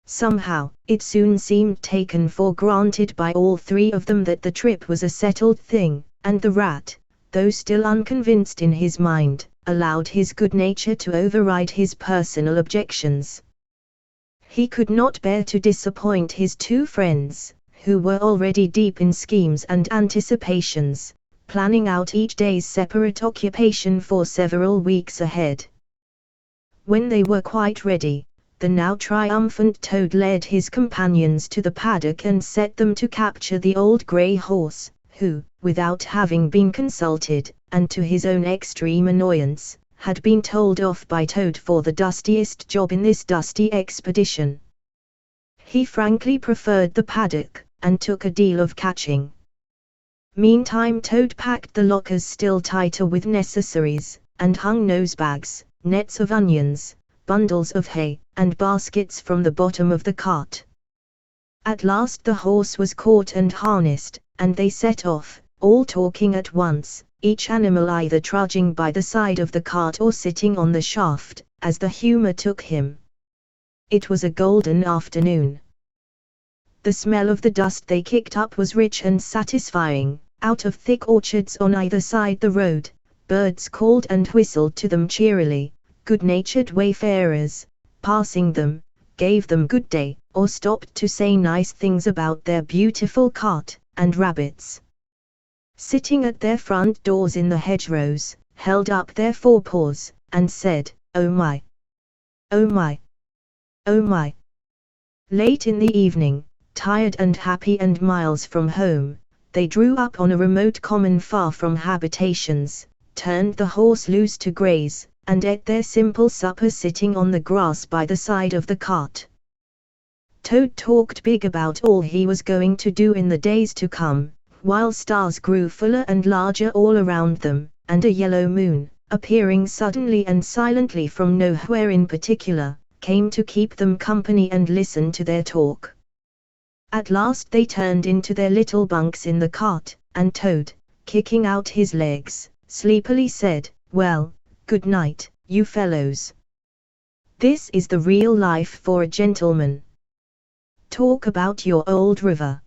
Somehow, it soon seemed taken for granted by all three of them that the trip was a settled thing, and the rat, though still unconvinced in his mind, allowed his good nature to override his personal objections. He could not bear to disappoint his two friends, who were already deep in schemes and anticipations, planning out each day's separate occupation for several weeks ahead. When they were quite ready, the now triumphant Toad led his companions to the paddock and set them to capture the old grey horse, who, without having been consulted, and to his own extreme annoyance, had been told off by Toad for the dustiest job in this dusty expedition. He frankly preferred the paddock, and took a deal of catching. Meantime Toad packed the lockers still tighter with necessaries, and hung nosebags, nets of onions, bundles of hay, and baskets from the bottom of the cart. At last the horse was caught and harnessed, and they set off, all talking at once, each animal either trudging by the side of the cart or sitting on the shaft, as the humour took him. It was a golden afternoon. The smell of the dust they kicked up was rich and satisfying. Out of thick orchards on either side the road, birds called and whistled to them cheerily. Good-natured wayfarers, passing them, gave them good day, or stopped to say nice things about their beautiful cart, and rabbits. Sitting at their front doors in the hedgerows, held up their forepaws, and said, "Oh my! Oh my! Oh my!" Late in the evening, tired and happy and miles from home, they drew up on a remote common far from habitations, turned the horse loose to graze, and ate their simple supper sitting on the grass by the side of the cart. Toad talked big about all he was going to do in the days to come, while stars grew fuller and larger all around them, and a yellow moon, appearing suddenly and silently from nowhere in particular, came to keep them company and listen to their talk. At last they turned into their little bunks in the cart, and Toad, kicking out his legs, sleepily said, "Well, good night, you fellows. This is the real life for a gentleman. Talk about your old river."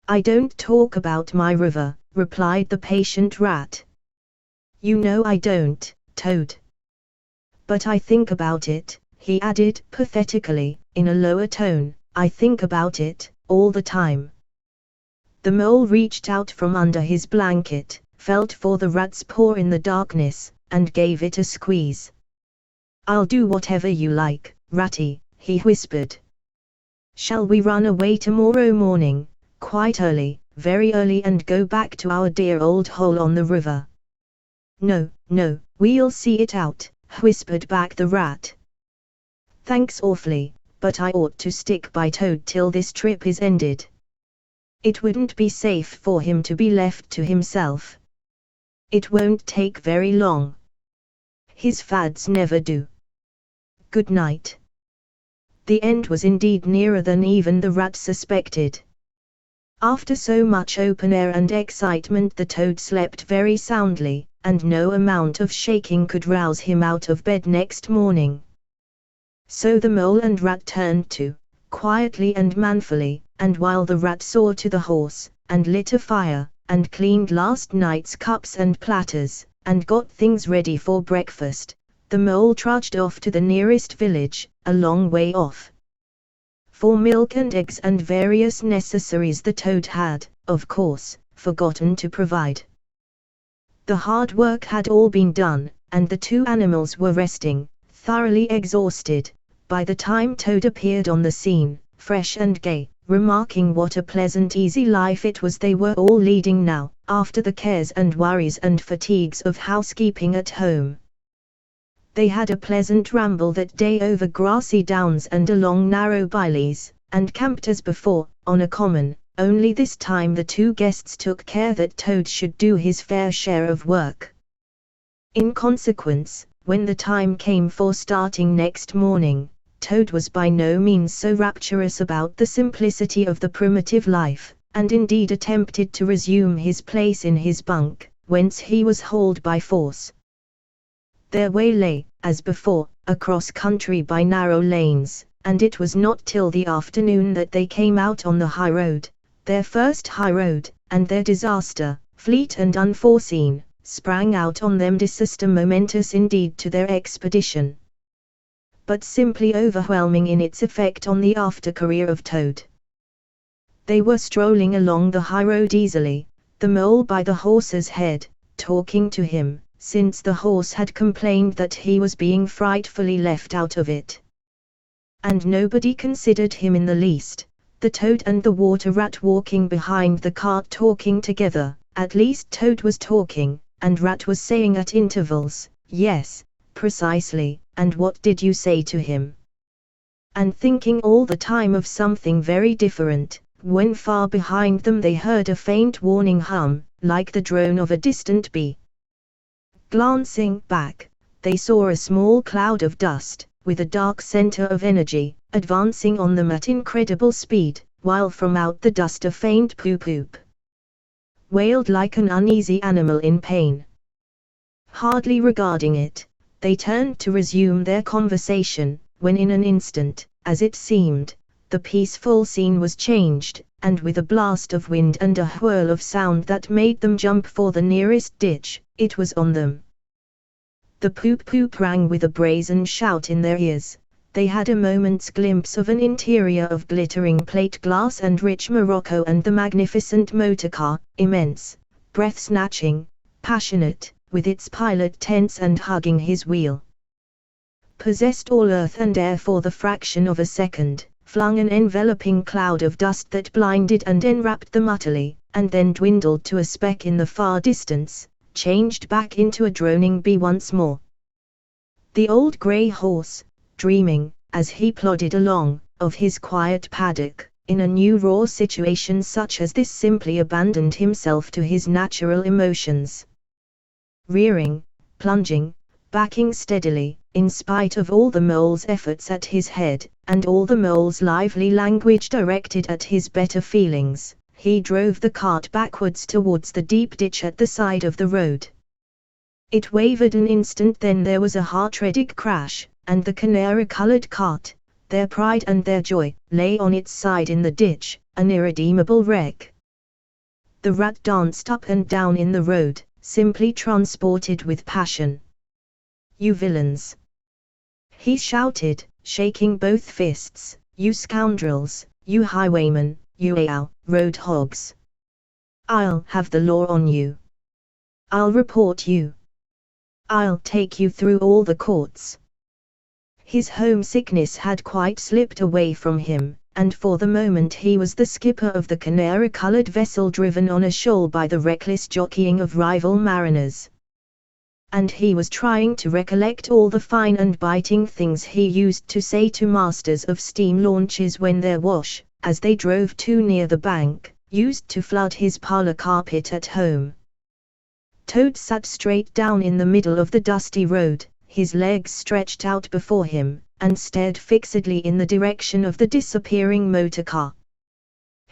"I don't talk about my river," replied the patient rat. "You know I don't, Toad." "But I think about it," he added pathetically, in a lower tone, "I think about it, all the time." The mole reached out from under his blanket, felt for the rat's paw in the darkness, and gave it a squeeze. "I'll do whatever you like, Ratty," he whispered. "Shall we run away tomorrow morning, quite early, very early, and go back to our dear old hole on the river?" "No, no, we'll see it out," whispered back the rat. "Thanks awfully, but I ought to stick by Toad till this trip is ended. It wouldn't be safe for him to be left to himself. It won't take very long. His fads never do. Good night." The end was indeed nearer than even the rat suspected. After so much open air and excitement, the Toad slept very soundly, and no amount of shaking could rouse him out of bed next morning. So the mole and rat turned to, quietly and manfully, and while the rat saw to the horse, and lit a fire, and cleaned last night's cups and platters, and got things ready for breakfast, the mole trudged off to the nearest village, a long way off. For milk and eggs and various necessaries the Toad had, of course, forgotten to provide. The hard work had all been done, and the two animals were resting, thoroughly exhausted, by the time Toad appeared on the scene, fresh and gay, remarking what a pleasant easy life it was they were all leading now, after the cares and worries and fatigues of housekeeping at home. They had a pleasant ramble that day over grassy downs and along narrow byleys, and camped as before, on a common, only this time the two guests took care that Toad should do his fair share of work. In consequence, when the time came for starting next morning, Toad was by no means so rapturous about the simplicity of the primitive life, and indeed attempted to resume his place in his bunk, whence he was hauled by force. Their way lay, as before, across country by narrow lanes, and it was not till the afternoon that they came out on the high road, their first high road, and their disaster, fleet and unforeseen, sprang out on them, disaster momentous indeed to their expedition, but simply overwhelming in its effect on the after career of Toad. They were strolling along the high road easily, the mole by the horse's head, talking to him, since the horse had complained that he was being frightfully left out of it. And nobody considered him in the least, the Toad and the water rat walking behind the cart talking together, at least Toad was talking, and Rat was saying at intervals, "Yes, precisely, and what did you say to him?" and thinking all the time of something very different, when far behind them they heard a faint warning hum, like the drone of a distant bee. Glancing back, they saw a small cloud of dust, with a dark center of energy, advancing on them at incredible speed, while from out the dust a faint poop-poop wailed like an uneasy animal in pain. Hardly regarding it, they turned to resume their conversation, when in an instant, as it seemed, the peaceful scene was changed, and with a blast of wind and a whirl of sound that made them jump for the nearest ditch, it was on them. The poop-poop rang with a brazen shout in their ears. They had a moment's glimpse of an interior of glittering plate glass and rich morocco, and the magnificent motor car, immense, breath-snatching, passionate, with its pilot tense and hugging his wheel, possessed all earth and air for the fraction of a second, flung an enveloping cloud of dust that blinded and enwrapped them utterly, and then dwindled to a speck in the far distance, changed back into a droning bee once more. The old grey horse, dreaming, as he plodded along, of his quiet paddock, in a new raw situation such as this, simply abandoned himself to his natural emotions. Rearing, plunging, backing steadily, in spite of all the mole's efforts at his head, and all the mole's lively language directed at his better feelings, he drove the cart backwards towards the deep ditch at the side of the road. It wavered an instant, then there was a heart-rending crash, and the canary-coloured cart, their pride and their joy, lay on its side in the ditch, an irredeemable wreck. The rat danced up and down in the road, simply transported with passion. "You villains!" he shouted, shaking both fists. "You scoundrels, you highwaymen, you road hogs! I'll have the law on you. I'll report you. I'll take you through all the courts." His homesickness had quite slipped away from him, and for the moment he was the skipper of the canary-coloured vessel driven on a shoal by the reckless jockeying of rival mariners. And he was trying to recollect all the fine and biting things he used to say to masters of steam launches when their wash, as they drove too near the bank, used to flood his parlour carpet at home. Toad sat straight down in the middle of the dusty road, his legs stretched out before him, and stared fixedly in the direction of the disappearing motor car.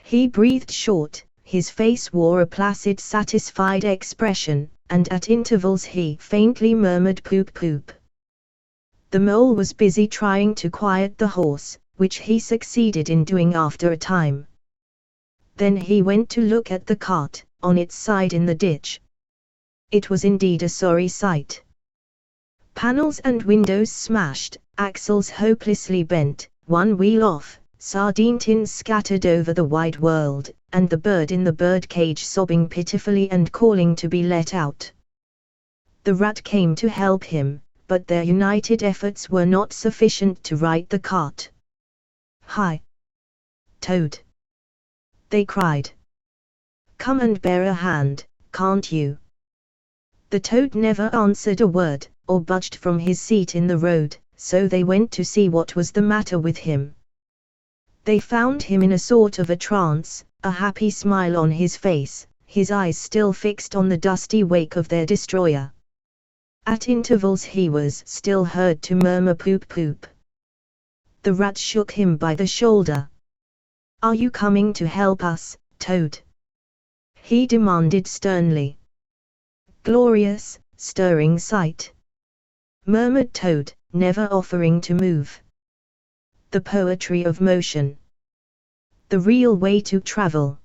He breathed short, his face wore a placid, satisfied expression, and at intervals he faintly murmured "poop poop." The mole was busy trying to quiet the horse, which he succeeded in doing after a time. Then he went to look at the cart, on its side in the ditch. It was indeed a sorry sight. Panels and windows smashed, axles hopelessly bent, one wheel off, sardine tins scattered over the wide world, and the bird in the birdcage sobbing pitifully and calling to be let out. The rat came to help him, but their united efforts were not sufficient to right the cart. "Hi, Toad!" they cried. "Come and bear a hand, can't you?" The toad never answered a word, or budged from his seat in the road, so they went to see what was the matter with him. They found him in a sort of a trance, a happy smile on his face, his eyes still fixed on the dusty wake of their destroyer. At intervals he was still heard to murmur "poop poop." The rat shook him by the shoulder. "Are you coming to help us, Toad?" he demanded sternly. "Glorious, stirring sight," murmured Toad, never offering to move. "The poetry of motion. The real way to travel.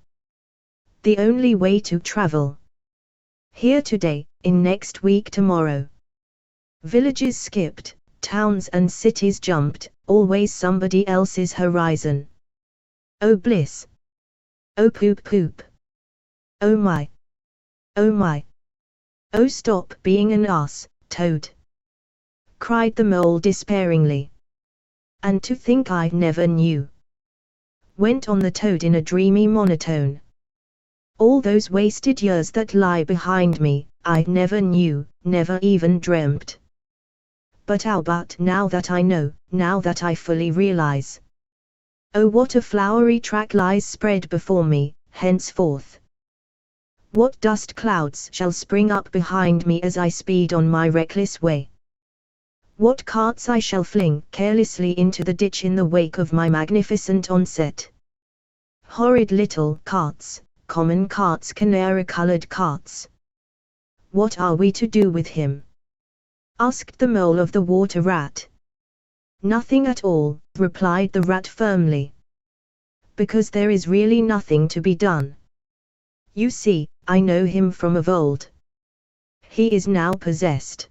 The only way to travel. Here today, in next week tomorrow. Villages skipped, towns and cities jumped, always somebody else's horizon. Oh bliss! Oh poop poop! Oh my! Oh my! Oh stop being an ass, Toad!" cried the mole despairingly. "And to think I never knew," went on the toad in a dreamy monotone. "All those wasted years that lie behind me, I never knew, never even dreamt. But now that I know, now that I fully realize. Oh what a flowery track lies spread before me, henceforth. What dust clouds shall spring up behind me as I speed on my reckless way. What carts I shall fling carelessly into the ditch in the wake of my magnificent onset. Horrid little carts, common carts, canary-coloured carts. What are we to do with him?" asked the mole of the water rat. "Nothing at all," replied the rat firmly. "Because there is really nothing to be done. You see, I know him from of old. He is now possessed.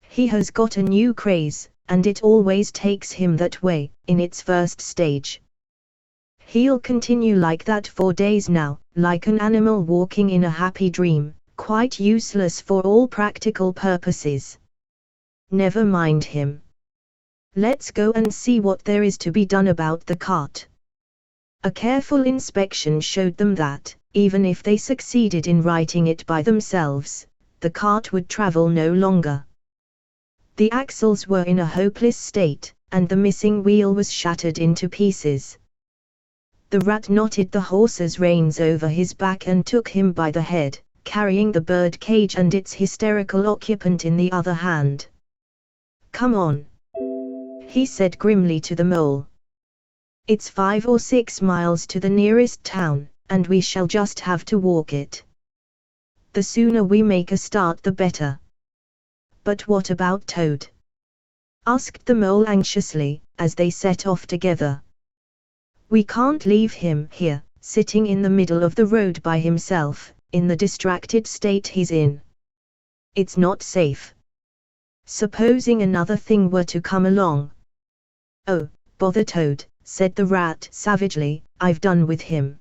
He has got a new craze, and it always takes him that way, in its first stage. He'll continue like that for days now, like an animal walking in a happy dream, quite useless for all practical purposes. Never mind him. Let's go and see what there is to be done about the cart. A careful inspection showed them that, even if they succeeded in righting it by themselves, the cart would travel no longer. The axles were in a hopeless state, and the missing wheel was shattered into pieces. The rat knotted the horse's reins over his back and took him by the head, carrying the bird cage and its hysterical occupant in the other hand. "Come on," he said grimly to the mole. "It's 5 or 6 miles to the nearest town, and we shall just have to walk it. The sooner we make a start the better." "But what about Toad?" asked the mole anxiously, as they set off together. "We can't leave him here, sitting in the middle of the road by himself, in the distracted state he's in. It's not safe. Supposing another thing were to come along." "Oh, bother Toad," said the rat savagely, "I've done with him."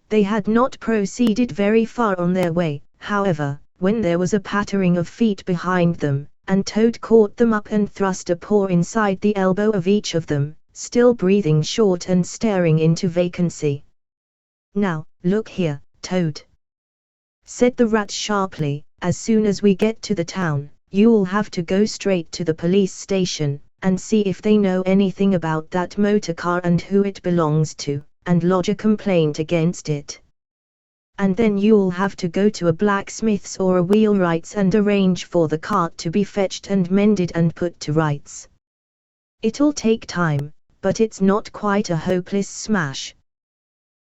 They had not proceeded very far on their way, however, when there was a pattering of feet behind them, and Toad caught them up and thrust a paw inside the elbow of each of them, still breathing short and staring into vacancy. "Now, look here, Toad," said the rat sharply, "as soon as we get to the town, you'll have to go straight to the police station, and see if they know anything about that motor car and who it belongs to, and lodge a complaint against it. And then you'll have to go to a blacksmith's or a wheelwright's and arrange for the cart to be fetched and mended and put to rights. It'll take time, but it's not quite a hopeless smash.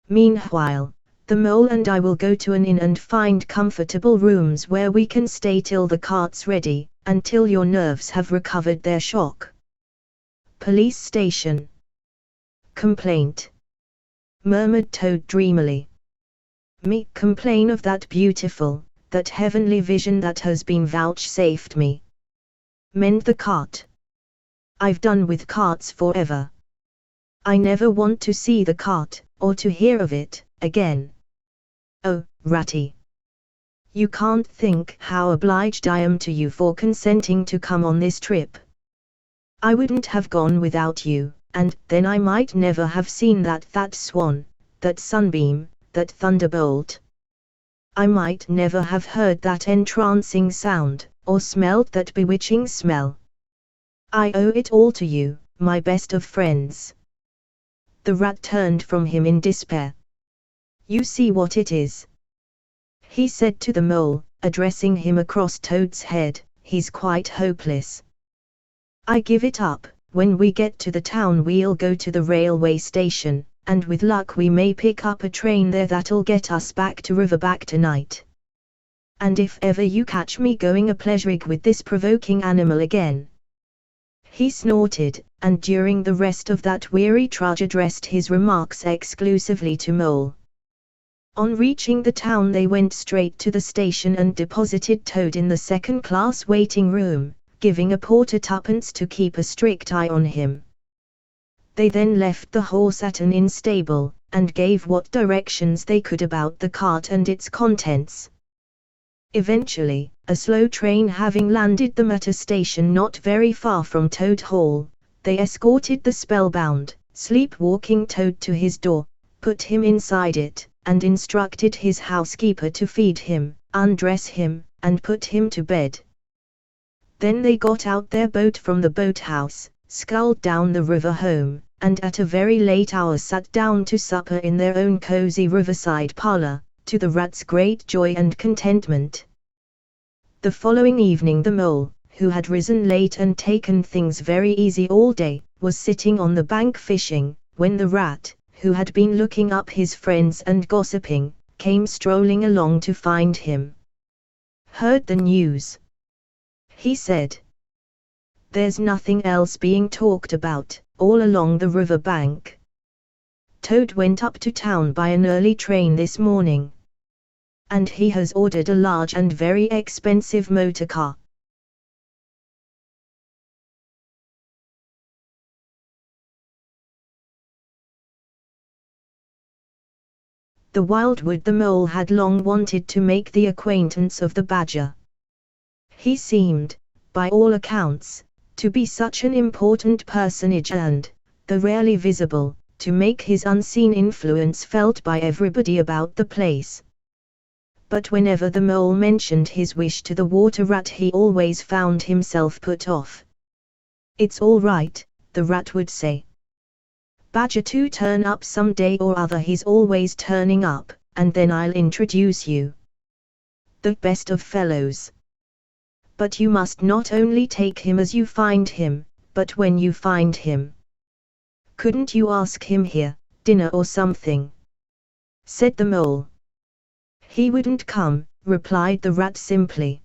Meanwhile, the mole and I will go to an inn and find comfortable rooms where we can stay till the cart's ready, until your nerves have recovered their shock." "Police station. Complaint," murmured Toad dreamily. "Me complain of that beautiful, that heavenly vision that has been vouchsafed me. Mend the cart. I've done with carts forever. I never want to see the cart, or to hear of it, again. Oh, Ratty! You can't think how obliged I am to you for consenting to come on this trip. I wouldn't have gone without you, and then I might never have seen that swan, that sunbeam, that thunderbolt. I might never have heard that entrancing sound, or smelled that bewitching smell. I owe it all to you, my best of friends." The rat turned from him in despair. "You see what it is," he said to the mole, addressing him across Toad's head, "he's quite hopeless. I give it up. When we get to the town we'll go to the railway station, and with luck we may pick up a train there that'll get us back to Riverback tonight. And if ever you catch me going a pleasuring with this provoking animal again—" He snorted, and during the rest of that weary trudge addressed his remarks exclusively to Mole. On reaching the town they went straight to the station and deposited Toad in the second-class waiting room, giving a porter 2d to keep a strict eye on him. They then left the horse at an inn stable, and gave what directions they could about the cart and its contents. Eventually, a slow train having landed them at a station not very far from Toad Hall, they escorted the spellbound, sleepwalking Toad to his door, put him inside it, and instructed his housekeeper to feed him, undress him, and put him to bed. Then they got out their boat from the boathouse, sculled down the river home, and at a very late hour sat down to supper in their own cozy riverside parlor, to the rat's great joy and contentment. The following evening the mole, who had risen late and taken things very easy all day, was sitting on the bank fishing, when the rat, who had been looking up his friends and gossiping, came strolling along to find him. "Heard the news?" he said. "There's nothing else being talked about, all along the river bank. Toad went up to town by an early train this morning. And he has ordered a large and very expensive motor car." The wildwood the mole had long wanted to make the acquaintance of the badger. He seemed, by all accounts, To be such an important personage and, though rarely visible, to make his unseen influence felt by everybody about the place. But whenever the mole mentioned his wish to the water rat, he always found himself put off. "It's all right," the rat would say. "Badger to turn up some day or other, he's always turning up, and then I'll introduce you. The best of fellows. But you must not only take him as you find him, but when you find him. Couldn't you ask him here, dinner or something?" said the mole. "He wouldn't come," replied the rat simply.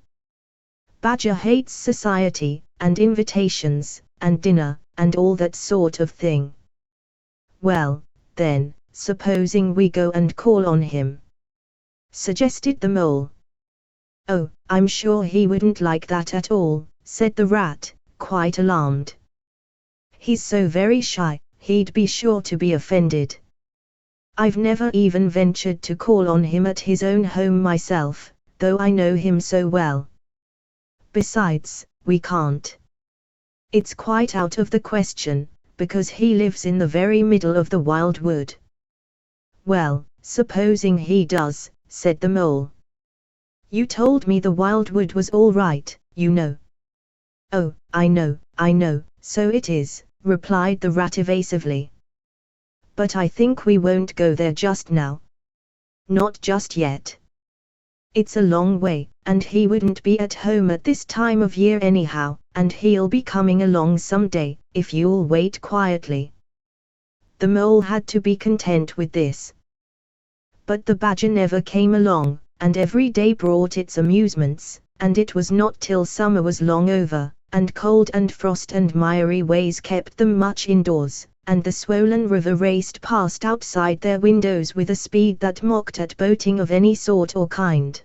"Badger hates society, and invitations, and dinner, and all that sort of thing." "Well, then, supposing we go and call on him?" suggested the mole. "Oh, I'm sure he wouldn't like that at all," said the rat, quite alarmed. "He's so very shy, he'd be sure to be offended. I've never even ventured to call on him at his own home myself, though I know him so well. Besides, we can't. It's quite out of the question, because he lives in the very middle of the wild wood." "Well, supposing he does," said the mole. "You told me the wild wood was all right, you know." "Oh, I know, so it is," replied the rat evasively. "But I think we won't go there just now. Not just yet. It's a long way, and he wouldn't be at home at this time of year anyhow, and he'll be coming along some day, if you'll wait quietly." The mole had to be content with this. But the badger never came along, and every day brought its amusements, and it was not till summer was long over, and cold and frost and miry ways kept them much indoors, and the swollen river raced past outside their windows with a speed that mocked at boating of any sort or kind,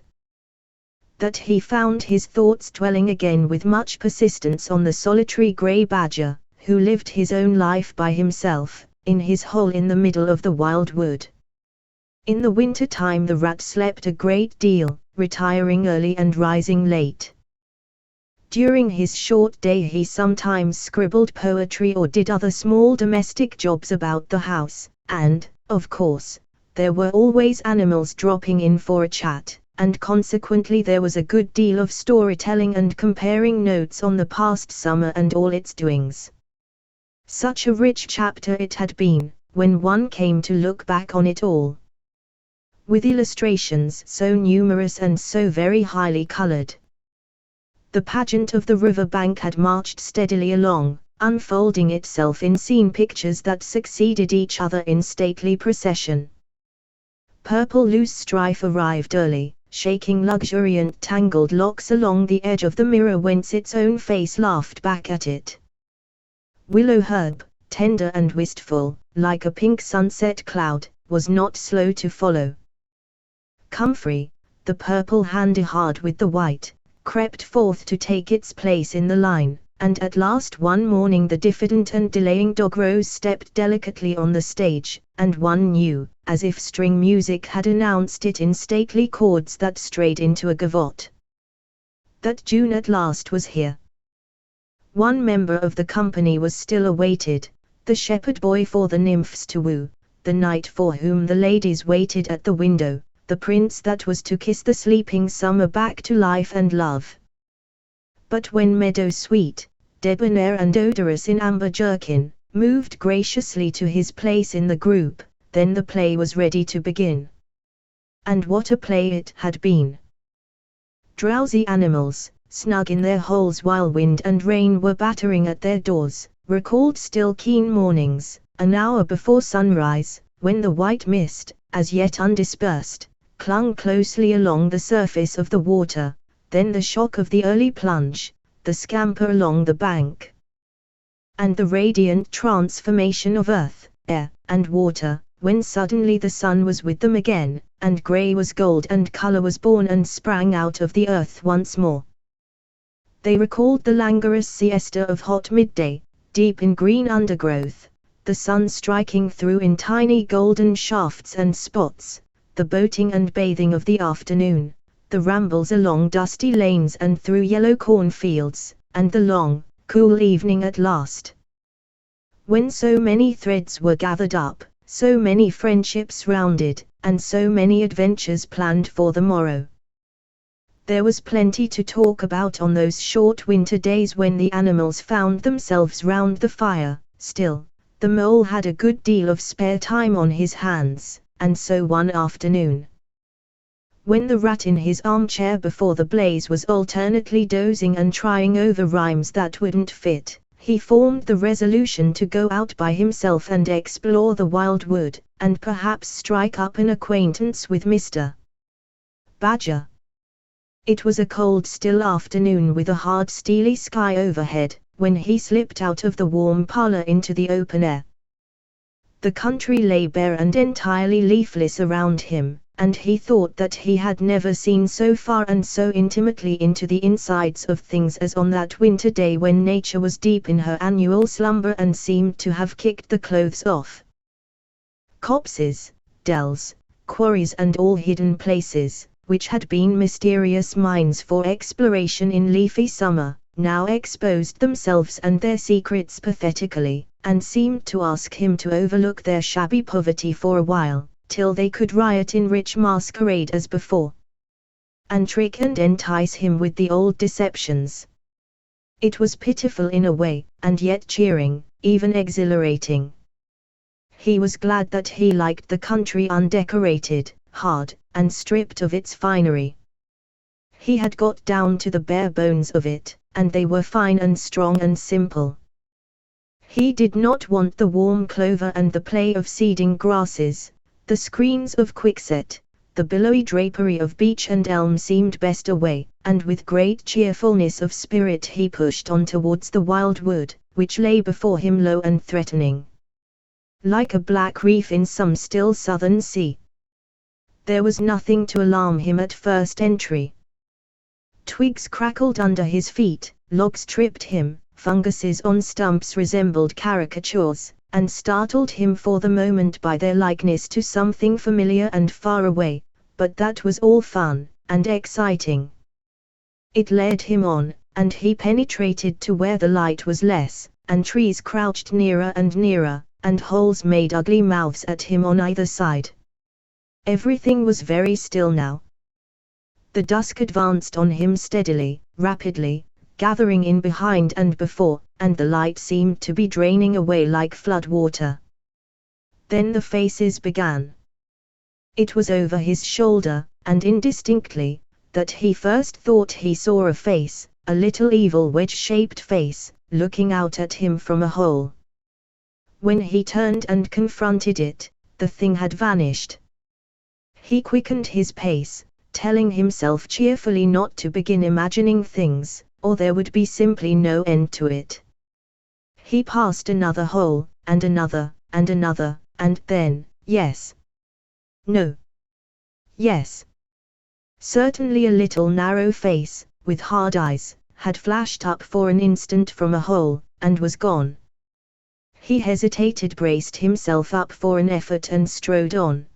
that he found his thoughts dwelling again with much persistence on the solitary grey badger, who lived his own life by himself, in his hole in the middle of the wild wood. In the winter time the rat slept a great deal, retiring early and rising late. During his short day he sometimes scribbled poetry or did other small domestic jobs about the house, and, of course, there were always animals dropping in for a chat, and consequently there was a good deal of storytelling and comparing notes on the past summer and all its doings. Such a rich chapter it had been, when one came to look back on it all. With illustrations so numerous and so very highly colored. The pageant of the river bank had marched steadily along, unfolding itself in scene pictures that succeeded each other in stately procession. Purple Loosestrife arrived early, shaking luxuriant tangled locks along the edge of the mirror whence its own face laughed back at it. Willow Herb, tender and wistful, like a pink sunset cloud, was not slow to follow. Comfrey, the purple hand-hard with the white, crept forth to take its place in the line, and at last one morning the diffident and delaying dog Rose stepped delicately on the stage, and one knew, as if string music had announced it in stately chords that strayed into a gavotte, that June at last was here. One member of the company was still awaited, the shepherd boy for the nymphs to woo, the knight for whom the ladies waited at the window, the prince that was to kiss the sleeping summer back to life and love. But when Meadow Sweet, debonair and odorous in amber jerkin, moved graciously to his place in the group, then the play was ready to begin. And what a play it had been! Drowsy animals, snug in their holes while wind and rain were battering at their doors, recalled still keen mornings, an hour before sunrise, when the white mist, as yet undispersed, clung closely along the surface of the water, then the shock of the early plunge, the scamper along the bank, and the radiant transformation of earth, air, and water, when suddenly the sun was with them again, and grey was gold and colour was born and sprang out of the earth once more. They recalled the languorous siesta of hot midday, deep in green undergrowth, the sun striking through in tiny golden shafts and spots, the boating and bathing of the afternoon, the rambles along dusty lanes and through yellow cornfields, and the long, cool evening at last. When so many threads were gathered up, so many friendships rounded, and so many adventures planned for the morrow. There was plenty to talk about on those short winter days when the animals found themselves round the fire. Still, the mole had a good deal of spare time on his hands, and so one afternoon, when the rat in his armchair before the blaze was alternately dozing and trying over rhymes that wouldn't fit, he formed the resolution to go out by himself and explore the wild wood, and perhaps strike up an acquaintance with Mr. Badger. It was a cold still afternoon with a hard steely sky overhead, when he slipped out of the warm parlor into the open air. The country lay bare and entirely leafless around him, and he thought that he had never seen so far and so intimately into the insides of things as on that winter day when nature was deep in her annual slumber and seemed to have kicked the clothes off. Copses, dells, quarries and all hidden places, which had been mysterious mines for exploration in leafy summer, now exposed themselves and their secrets pathetically, and seemed to ask him to overlook their shabby poverty for a while, till they could riot in rich masquerade as before, and trick and entice him with the old deceptions. It was pitiful in a way, and yet cheering, even exhilarating. He was glad that he liked the country undecorated, hard, and stripped of its finery. He had got down to the bare bones of it, and they were fine and strong and simple. He did not want the warm clover and the play of seeding grasses, the screens of quickset, the billowy drapery of beech and elm seemed best away, and with great cheerfulness of spirit he pushed on towards the wild wood, which lay before him low and threatening, like a black reef in some still southern sea. There was nothing to alarm him at first entry. Twigs crackled under his feet, logs tripped him, funguses on stumps resembled caricatures, and startled him for the moment by their likeness to something familiar and far away, but that was all fun, and exciting. It led him on, and he penetrated to where the light was less, and trees crouched nearer and nearer, and holes made ugly mouths at him on either side. Everything was very still now. The dusk advanced on him steadily, rapidly, gathering in behind and before, and the light seemed to be draining away like flood water. Then the faces began. It was over his shoulder, and indistinctly, that he first thought he saw a face, a little evil wedge-shaped face, looking out at him from a hole. When he turned and confronted it, the thing had vanished. He quickened his pace, telling himself cheerfully not to begin imagining things, or there would be simply no end to it. He passed another hole, and another, and another, and then, yes. No. Yes. Certainly a little narrow face, with hard eyes, had flashed up for an instant from a hole, and was gone. He hesitated, braced himself up for an effort and strode on.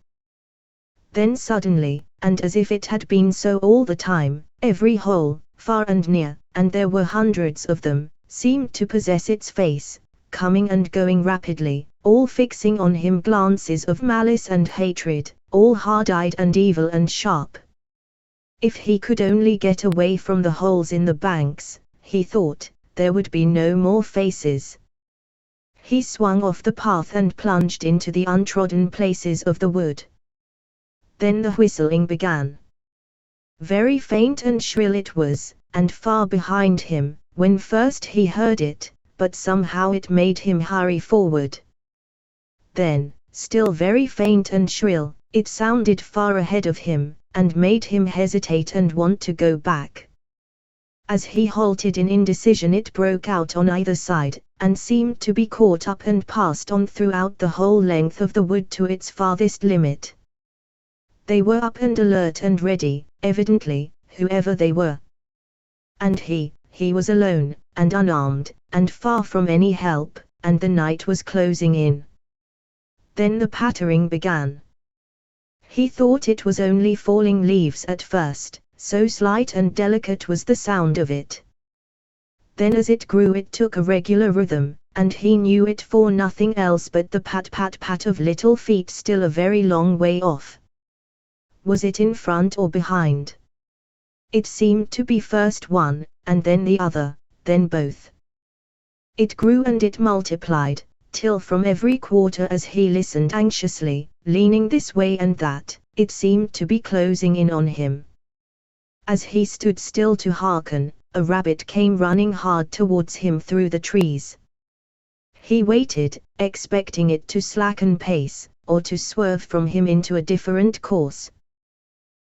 Then suddenly, and as if it had been so all the time, every hole, far and near, and there were hundreds of them, seemed to possess its face, coming and going rapidly, all fixing on him glances of malice and hatred, all hard-eyed and evil and sharp. If he could only get away from the holes in the banks, he thought, there would be no more faces. He swung off the path and plunged into the untrodden places of the wood. Then the whistling began. Very faint and shrill it was, and far behind him, when first he heard it, but somehow it made him hurry forward. Then, still very faint and shrill, it sounded far ahead of him, and made him hesitate and want to go back. As he halted in indecision, it broke out on either side, and seemed to be caught up and passed on throughout the whole length of the wood to its farthest limit. They were up and alert and ready, evidently, whoever they were. And he was alone, and unarmed, and far from any help, and the night was closing in. Then the pattering began. He thought it was only falling leaves at first, so slight and delicate was the sound of it. Then as it grew it took a regular rhythm, and he knew it for nothing else but the pat-pat-pat of little feet still a very long way off. Was it in front or behind? It seemed to be first one, and then the other, then both. It grew and it multiplied, till from every quarter as he listened anxiously, leaning this way and that, it seemed to be closing in on him. As he stood still to hearken, a rabbit came running hard towards him through the trees. He waited, expecting it to slacken pace, or to swerve from him into a different course.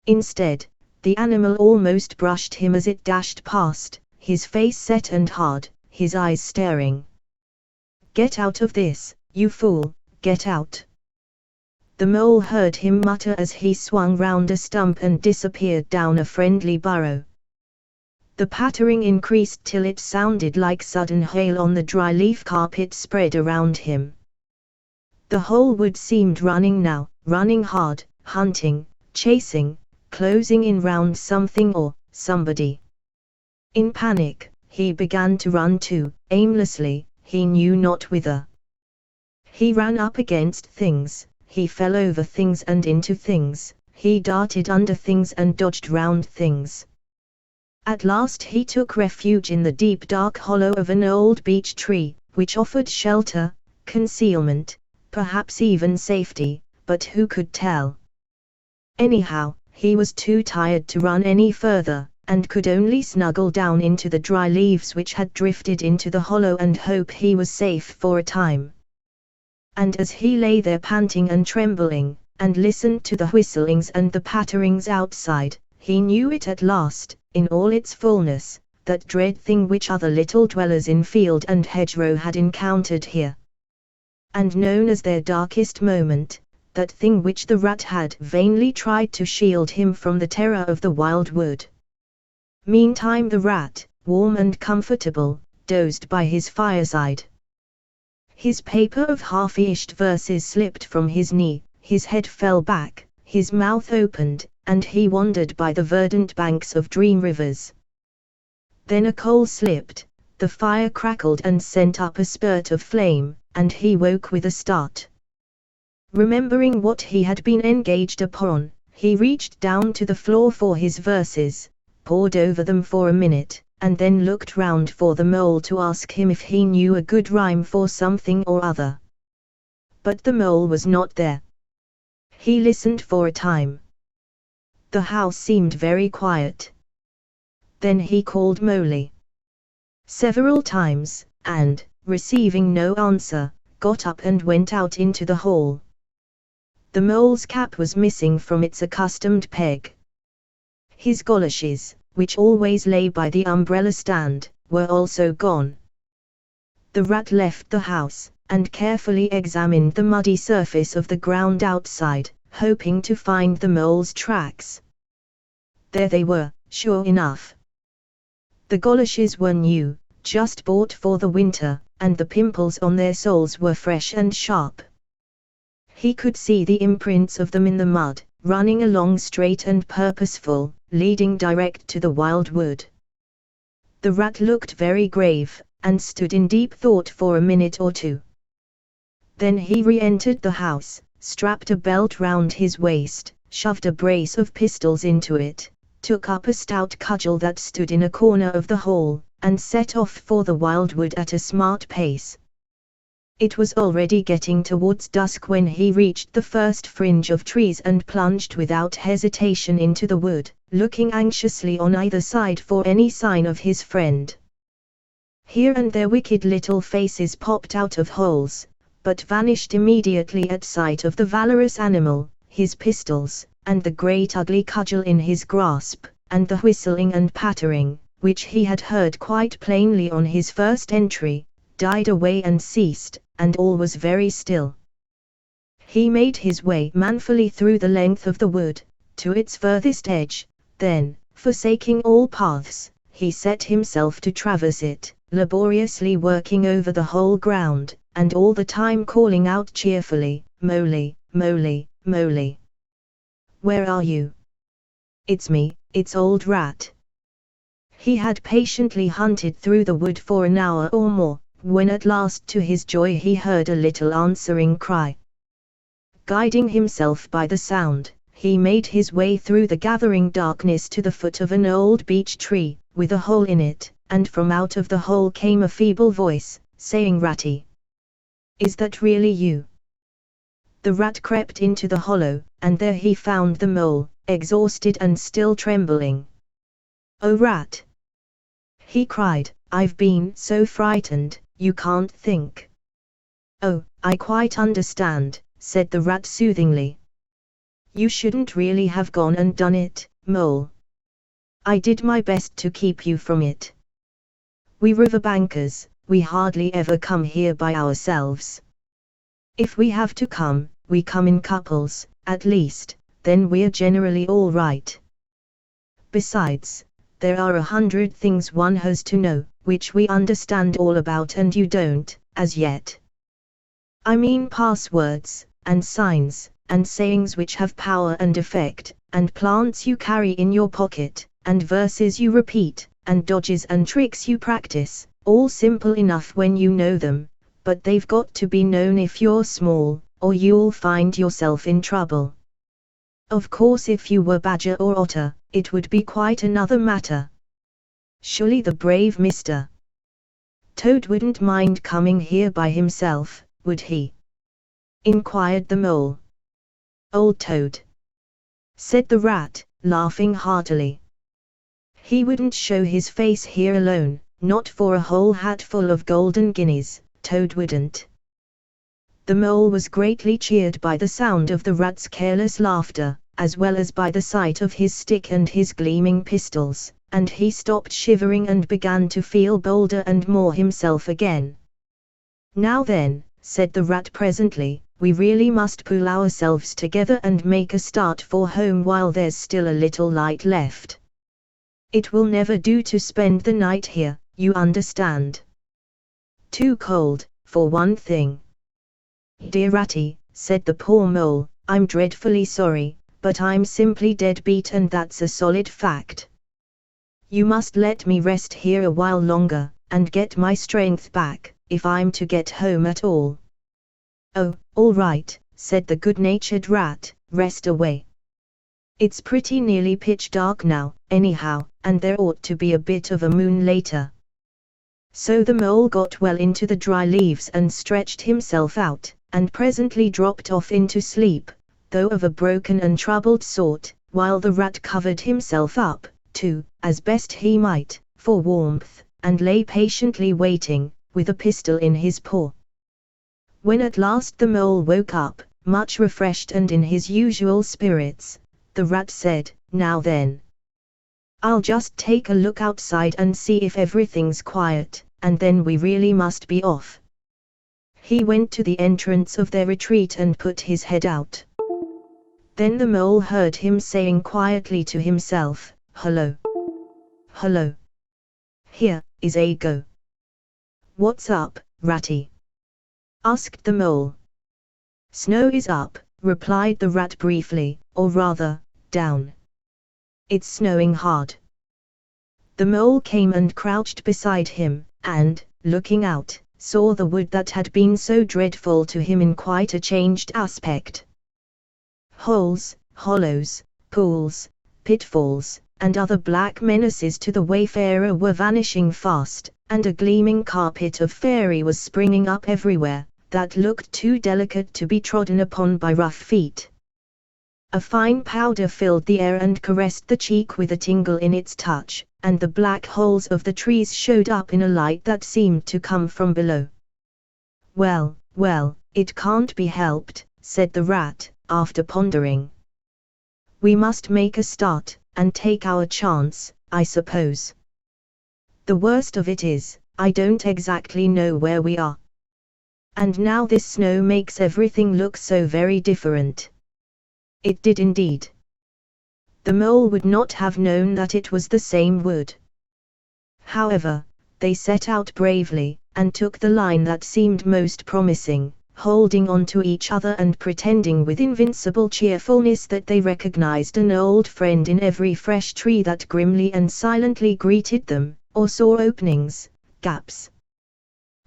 Instead, the animal almost brushed him as it dashed past, his face set and hard, his eyes staring. "Get out of this, you fool, get out!" The mole heard him mutter as he swung round a stump and disappeared down a friendly burrow. The pattering increased till it sounded like sudden hail on the dry leaf carpet spread around him. The whole wood seemed running now, running hard, hunting, chasing, closing in round something or somebody. In panic, he began to run too, aimlessly, he knew not whither. He ran up against things, he fell over things and into things, he darted under things and dodged round things. At last he took refuge in the deep dark hollow of an old beech tree, which offered shelter, concealment, perhaps even safety, but who could tell? Anyhow, he was too tired to run any further, and could only snuggle down into the dry leaves which had drifted into the hollow and hope he was safe for a time. And as he lay there panting and trembling, and listened to the whistlings and the patterings outside, he knew it at last, in all its fullness, that dread thing which other little dwellers in field and hedgerow had encountered here, and known as their darkest moment, that thing which the rat had vainly tried to shield him from the terror of the wild wood. Meantime the rat, warm and comfortable, dozed by his fireside. His paper of half-finished verses slipped from his knee, his head fell back, his mouth opened, and he wandered by the verdant banks of dream rivers. Then a coal slipped, the fire crackled and sent up a spurt of flame, and he woke with a start. Remembering what he had been engaged upon, he reached down to the floor for his verses, pored over them for a minute, and then looked round for the mole to ask him if he knew a good rhyme for something or other. But the mole was not there. He listened for a time. The house seemed very quiet. Then he called Molly several times, and, receiving no answer, got up and went out into the hall. The mole's cap was missing from its accustomed peg. His goloshes, which always lay by the umbrella stand, were also gone. The rat left the house, and carefully examined the muddy surface of the ground outside, hoping to find the mole's tracks. There they were, sure enough. The goloshes were new, just bought for the winter, and the pimples on their soles were fresh and sharp. He could see the imprints of them in the mud, running along straight and purposeful, leading direct to the wild wood. The rat looked very grave, and stood in deep thought for a minute or two. Then he re-entered the house, strapped a belt round his waist, shoved a brace of pistols into it, took up a stout cudgel that stood in a corner of the hall, and set off for the wildwood at a smart pace. It was already getting towards dusk when he reached the first fringe of trees and plunged without hesitation into the wood, looking anxiously on either side for any sign of his friend. Here and there wicked little faces popped out of holes, but vanished immediately at sight of the valorous animal, his pistols, and the great ugly cudgel in his grasp, and the whistling and pattering, which he had heard quite plainly on his first entry, died away and ceased, and all was very still. He made his way manfully through the length of the wood, to its furthest edge, then, forsaking all paths, he set himself to traverse it, laboriously working over the whole ground, and all the time calling out cheerfully, "Molly, Molly, Molly. Where are you? It's me, it's old rat." He had patiently hunted through the wood for an hour or more, when at last to his joy he heard a little answering cry. Guiding himself by the sound, he made his way through the gathering darkness to the foot of an old beech tree, with a hole in it, and from out of the hole came a feeble voice, saying, "Ratty, is that really you?" The rat crept into the hollow, and there he found the mole, exhausted and still trembling. "Oh, Rat!" he cried, "I've been so frightened, you can't think." "Oh, I quite understand," said the rat soothingly. "You shouldn't really have gone and done it, Mole. I did my best to keep you from it. We riverbankers, we hardly ever come here by ourselves. If we have to come, we come in couples, at least, then we're generally all right. Besides, there are 100 things one has to know, which we understand all about and you don't, as yet. I mean passwords, and signs, and sayings which have power and effect, and plants you carry in your pocket, and verses you repeat, and dodges and tricks you practice, all simple enough when you know them, but they've got to be known if you're small, or you'll find yourself in trouble. Of course if you were badger or otter, it would be quite another matter. Surely the brave Mr. Toad wouldn't mind coming here by himself, would he?" inquired the mole. "Old Toad," said the rat, laughing heartily. "He wouldn't show his face here alone, not for a whole hatful of golden guineas, Toad wouldn't." The mole was greatly cheered by the sound of the rat's careless laughter, as well as by the sight of his stick and his gleaming pistols, and he stopped shivering and began to feel bolder and more himself again. "Now then," said the rat presently, "we really must pull ourselves together and make a start for home while there's still a little light left. It will never do to spend the night here, you understand. Too cold, for one thing." "Dear Ratty," said the poor mole, "I'm dreadfully sorry, but I'm simply dead beat and that's a solid fact. You must let me rest here a while longer, and get my strength back, if I'm to get home at all." "Oh, all right," said the good-natured rat, "rest away. It's pretty nearly pitch dark now, anyhow, and there ought to be a bit of a moon later." So the mole got well into the dry leaves and stretched himself out, and presently dropped off into sleep, though of a broken and troubled sort, while the rat covered himself up, too, as best he might, for warmth, and lay patiently waiting, with a pistol in his paw. When at last the mole woke up, much refreshed and in his usual spirits, the rat said, "Now then, I'll just take a look outside and see if everything's quiet, and then we really must be off." He went to the entrance of their retreat and put his head out. Then the mole heard him saying quietly to himself, "Hello! Hello! Here is a go." "What's up, Ratty?" asked the mole. "Snow is up," replied the rat briefly, "or rather, down. It's snowing hard." The mole came and crouched beside him, and, looking out, saw the wood that had been so dreadful to him in quite a changed aspect. Holes, hollows, pools, pitfalls, and other black menaces to the wayfarer were vanishing fast, and a gleaming carpet of fairy was springing up everywhere, that looked too delicate to be trodden upon by rough feet. A fine powder filled the air and caressed the cheek with a tingle in its touch, and the black holes of the trees showed up in a light that seemed to come from below. "Well, well, it can't be helped," said the rat, after pondering. "We must make a start, and take our chance, I suppose. The worst of it is, I don't exactly know where we are. And now this snow makes everything look so very different." It did indeed. The mole would not have known that it was the same wood. However, they set out bravely, and took the line that seemed most promising, holding on to each other and pretending with invincible cheerfulness that they recognized an old friend in every fresh tree that grimly and silently greeted them, or saw openings, gaps,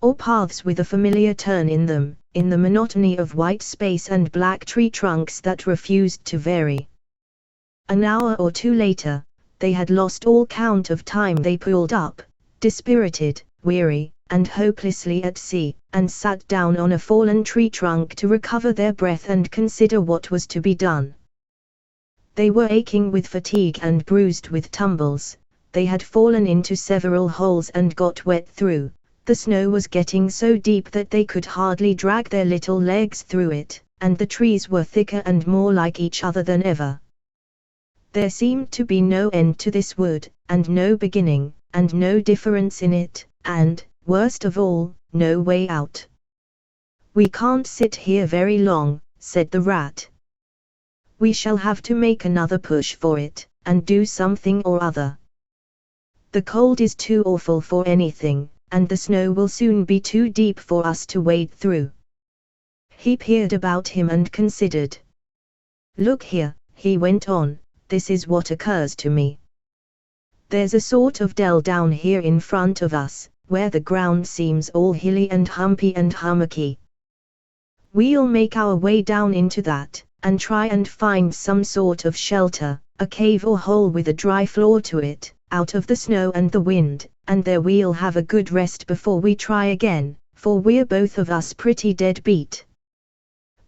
or paths with a familiar turn in them, in the monotony of white space and black tree trunks that refused to vary. An hour or two later, they had lost all count of time. They pulled up, dispirited, weary, and hopelessly at sea, and sat down on a fallen tree trunk to recover their breath and consider what was to be done. They were aching with fatigue and bruised with tumbles. They had fallen into several holes and got wet through. The snow was getting so deep that they could hardly drag their little legs through it, and the trees were thicker and more like each other than ever. There seemed to be no end to this wood, and no beginning, and no difference in it, and, worst of all, no way out. "We can't sit here very long," said the rat. "We shall have to make another push for it, and do something or other. The cold is too awful for anything, and the snow will soon be too deep for us to wade through." He peered about him and considered. "Look here," he went on, "this is what occurs to me. There's a sort of dell down here in front of us, where the ground seems all hilly and humpy and hummocky. We'll make our way down into that, and try and find some sort of shelter, a cave or hole with a dry floor to it, out of the snow and the wind, and there we'll have a good rest before we try again, for we're both of us pretty dead beat.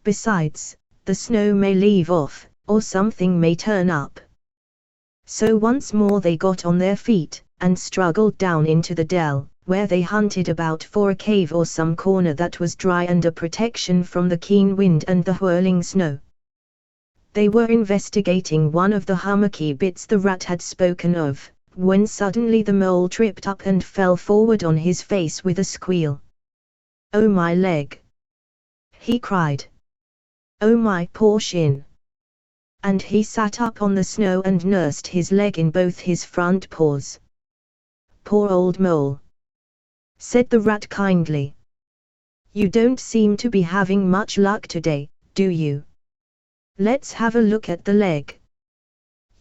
Besides, the snow may leave off, or something may turn up." So once more they got on their feet, and struggled down into the dell, where they hunted about for a cave or some corner that was dry and a protection from the keen wind and the whirling snow. They were investigating one of the hummocky bits the rat had spoken of, when suddenly the mole tripped up and fell forward on his face with a squeal. "Oh, my leg!" he cried. "Oh, my poor shin!" And he sat up on the snow and nursed his leg in both his front paws. "Poor old mole," said the rat kindly. "You don't seem to be having much luck today, do you? Let's have a look at the leg.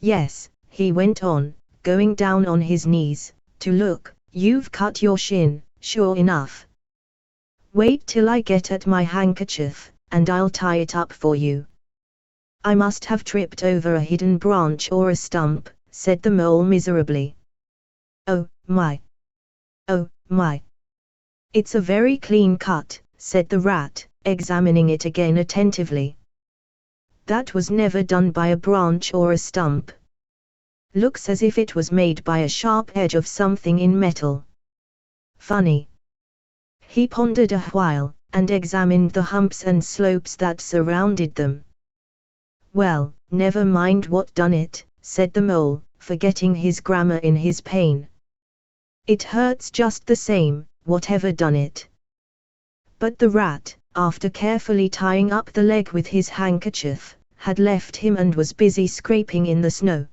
Yes," he went on, going down on his knees, to look, "you've cut your shin, sure enough. Wait till I get at my handkerchief, and I'll tie it up for you." "I must have tripped over a hidden branch or a stump," said the mole miserably. "Oh, my! Oh, my! It's a very clean cut," said the rat, examining it again attentively. "That was never done by a branch or a stump. Looks as if it was made by a sharp edge of something in metal. Funny." He pondered a while, and examined the humps and slopes that surrounded them. "Well, never mind what done it," said the mole, forgetting his grammar in his pain. "It hurts just the same, whatever done it." But the rat, after carefully tying up the leg with his handkerchief, had left him and was busy scraping in the snow.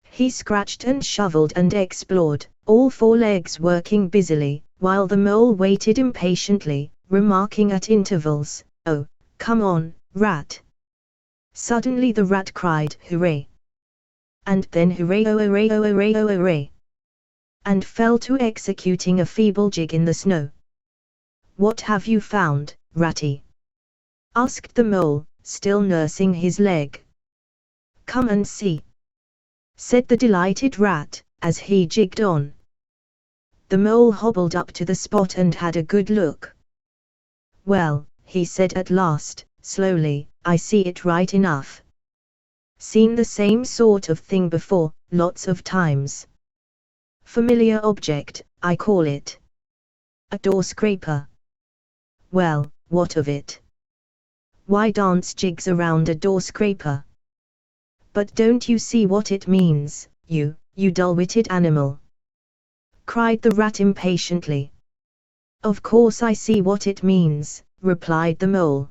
He scratched and shoveled and explored, all four legs working busily, while the mole waited impatiently, remarking at intervals, "Oh, come on, rat." Suddenly the rat cried, "Hooray!" And then hooray, oh hooray, oh hooray, oh hooray, and fell to executing a feeble jig in the snow. "What have you found, Ratty?" asked the mole, still nursing his leg. "Come and see," said the delighted rat, as he jigged on. The mole hobbled up to the spot and had a good look. "Well," he said at last, slowly, "I see it right enough. Seen the same sort of thing before, lots of times. Familiar object, I call it. A door scraper." "Well, what of it? Why dance jigs around a door scraper?" "But don't you see what it means, you dull-witted animal?" cried the rat impatiently. "Of course I see what it means," replied the mole.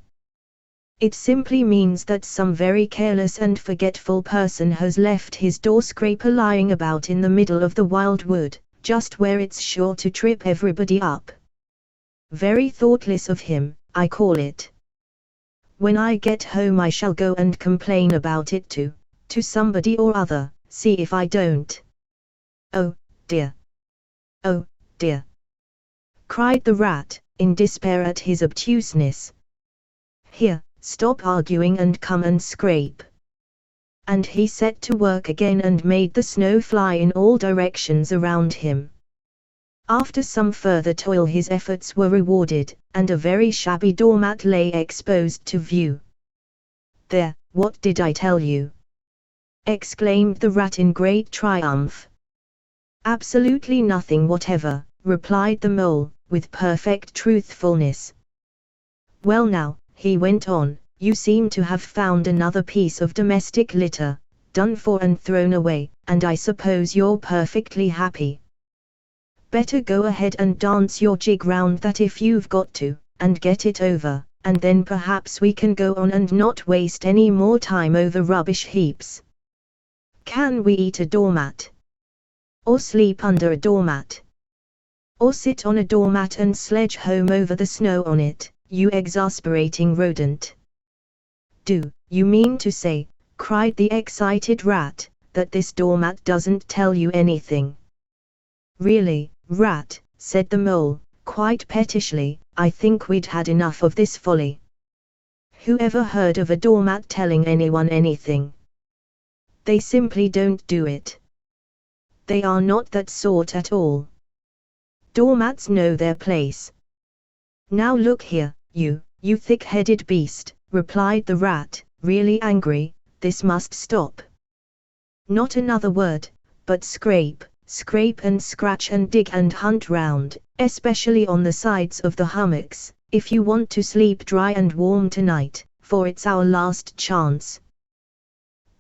"It simply means that some very careless and forgetful person has left his door scraper lying about in the middle of the wild wood, just where it's sure to trip everybody up. Very thoughtless of him, I call it. When I get home I shall go and complain about it to somebody or other, see if I don't. Oh, dear. Oh, dear. Cried the rat, in despair at his obtuseness. Here, stop arguing and come and scrape. And he set to work again and made the snow fly in all directions around him. After some further toil his efforts were rewarded, and a very shabby doormat lay exposed to view. There, what did I tell you? Exclaimed the rat in great triumph. Absolutely nothing whatever, replied the mole, with perfect truthfulness. Well now, he went on, you seem to have found another piece of domestic litter, done for and thrown away, and I suppose you're perfectly happy. Better go ahead and dance your jig round that if you've got to, and get it over, and then perhaps we can go on and not waste any more time over rubbish heaps. Can we eat a doormat? Or sleep under a doormat? Or sit on a doormat and sledge home over the snow on it, you exasperating rodent? Do you mean to say, cried the excited rat, that this doormat doesn't tell you anything? Really, rat, said the mole, quite pettishly, I think we'd had enough of this folly. Who ever heard of a doormat telling anyone anything? They simply don't do it. They are not that sort at all. Doormats know their place. Now look here, you thick-headed beast, replied the rat, really angry, this must stop. Not another word, but scrape and scratch and dig and hunt round, especially on the sides of the hummocks, if you want to sleep dry and warm tonight, for it's our last chance.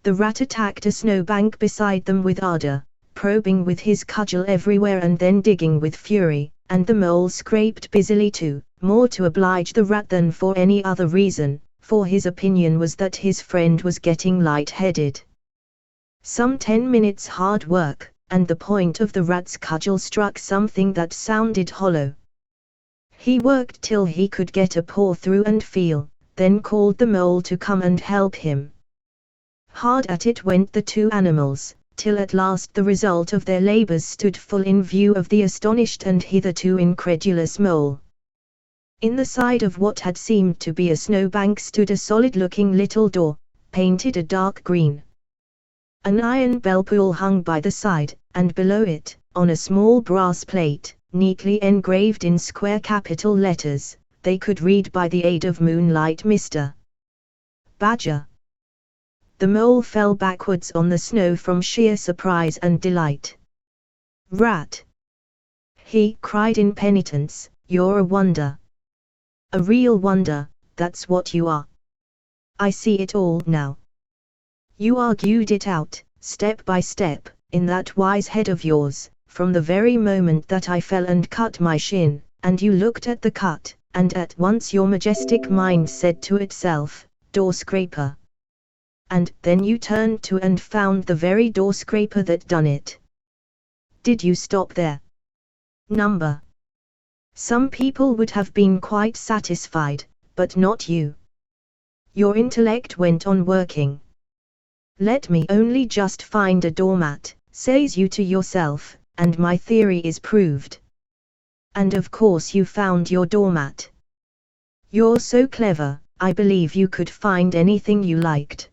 The rat attacked a snowbank beside them with ardor, probing with his cudgel everywhere and then digging with fury, and the mole scraped busily too, more to oblige the rat than for any other reason, for his opinion was that his friend was getting light-headed. Some 10 minutes hard work, and the point of the rat's cudgel struck something that sounded hollow. He worked till he could get a paw through and feel, then called the mole to come and help him. Hard at it went the two animals, till at last the result of their labors stood full in view of the astonished and hitherto incredulous mole. In the side of what had seemed to be a snowbank stood a solid-looking little door, painted a dark green. An iron bell-pull hung by the side, and below it, on a small brass plate, neatly engraved in square capital letters, they could read by the aid of moonlight, Mr. Badger. The mole fell backwards on the snow from sheer surprise and delight. Rat! He cried in penitence, you're a wonder. A real wonder, that's what you are. I see it all now. You argued it out, step by step, in that wise head of yours, from the very moment that I fell and cut my shin, and you looked at the cut, and at once your majestic mind said to itself, door scraper. And then you turned to and found the very door scraper that done it. Did you stop there? Number. Some people would have been quite satisfied, but not you. Your intellect went on working. Let me only just find a doormat, says you to yourself, and my theory is proved. And of course you found your doormat. You're so clever, I believe you could find anything you liked.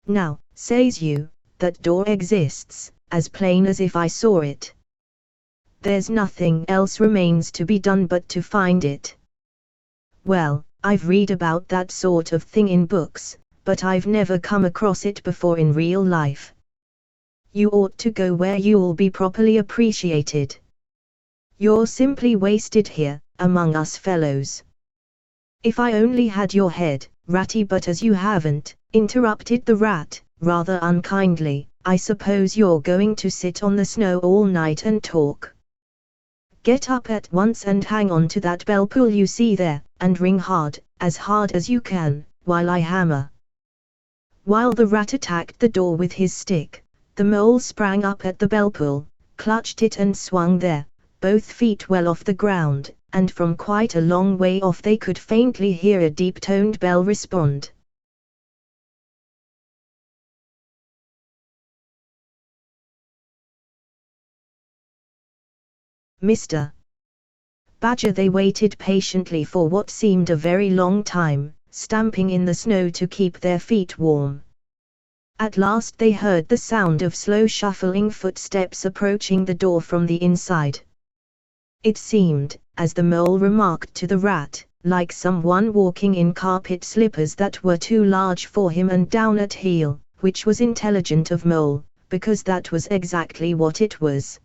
Now, says you, that door exists, as plain as if I saw it. There's nothing else remains to be done but to find it. Well, I've read about that sort of thing in books, but I've never come across it before in real life. You ought to go where you'll be properly appreciated. You're simply wasted here, among us fellows. If I only had your head, Ratty, but as you haven't, interrupted the rat, rather unkindly, I suppose you're going to sit on the snow all night and talk. Get up at once and hang on to that bell pull you see there, and ring hard as you can, while I hammer. While the rat attacked the door with his stick, the mole sprang up at the bell pull, clutched it and swung there, both feet well off the ground, and from quite a long way off they could faintly hear a deep-toned bell respond. Mr. Badger. They waited patiently for what seemed a very long time, stamping in the snow to keep their feet warm. At last they heard the sound of slow shuffling footsteps approaching the door from the inside. It seemed, as the mole remarked to the rat, like someone walking in carpet slippers that were too large for him and down at heel, which was intelligent of Mole, because that was exactly what it was.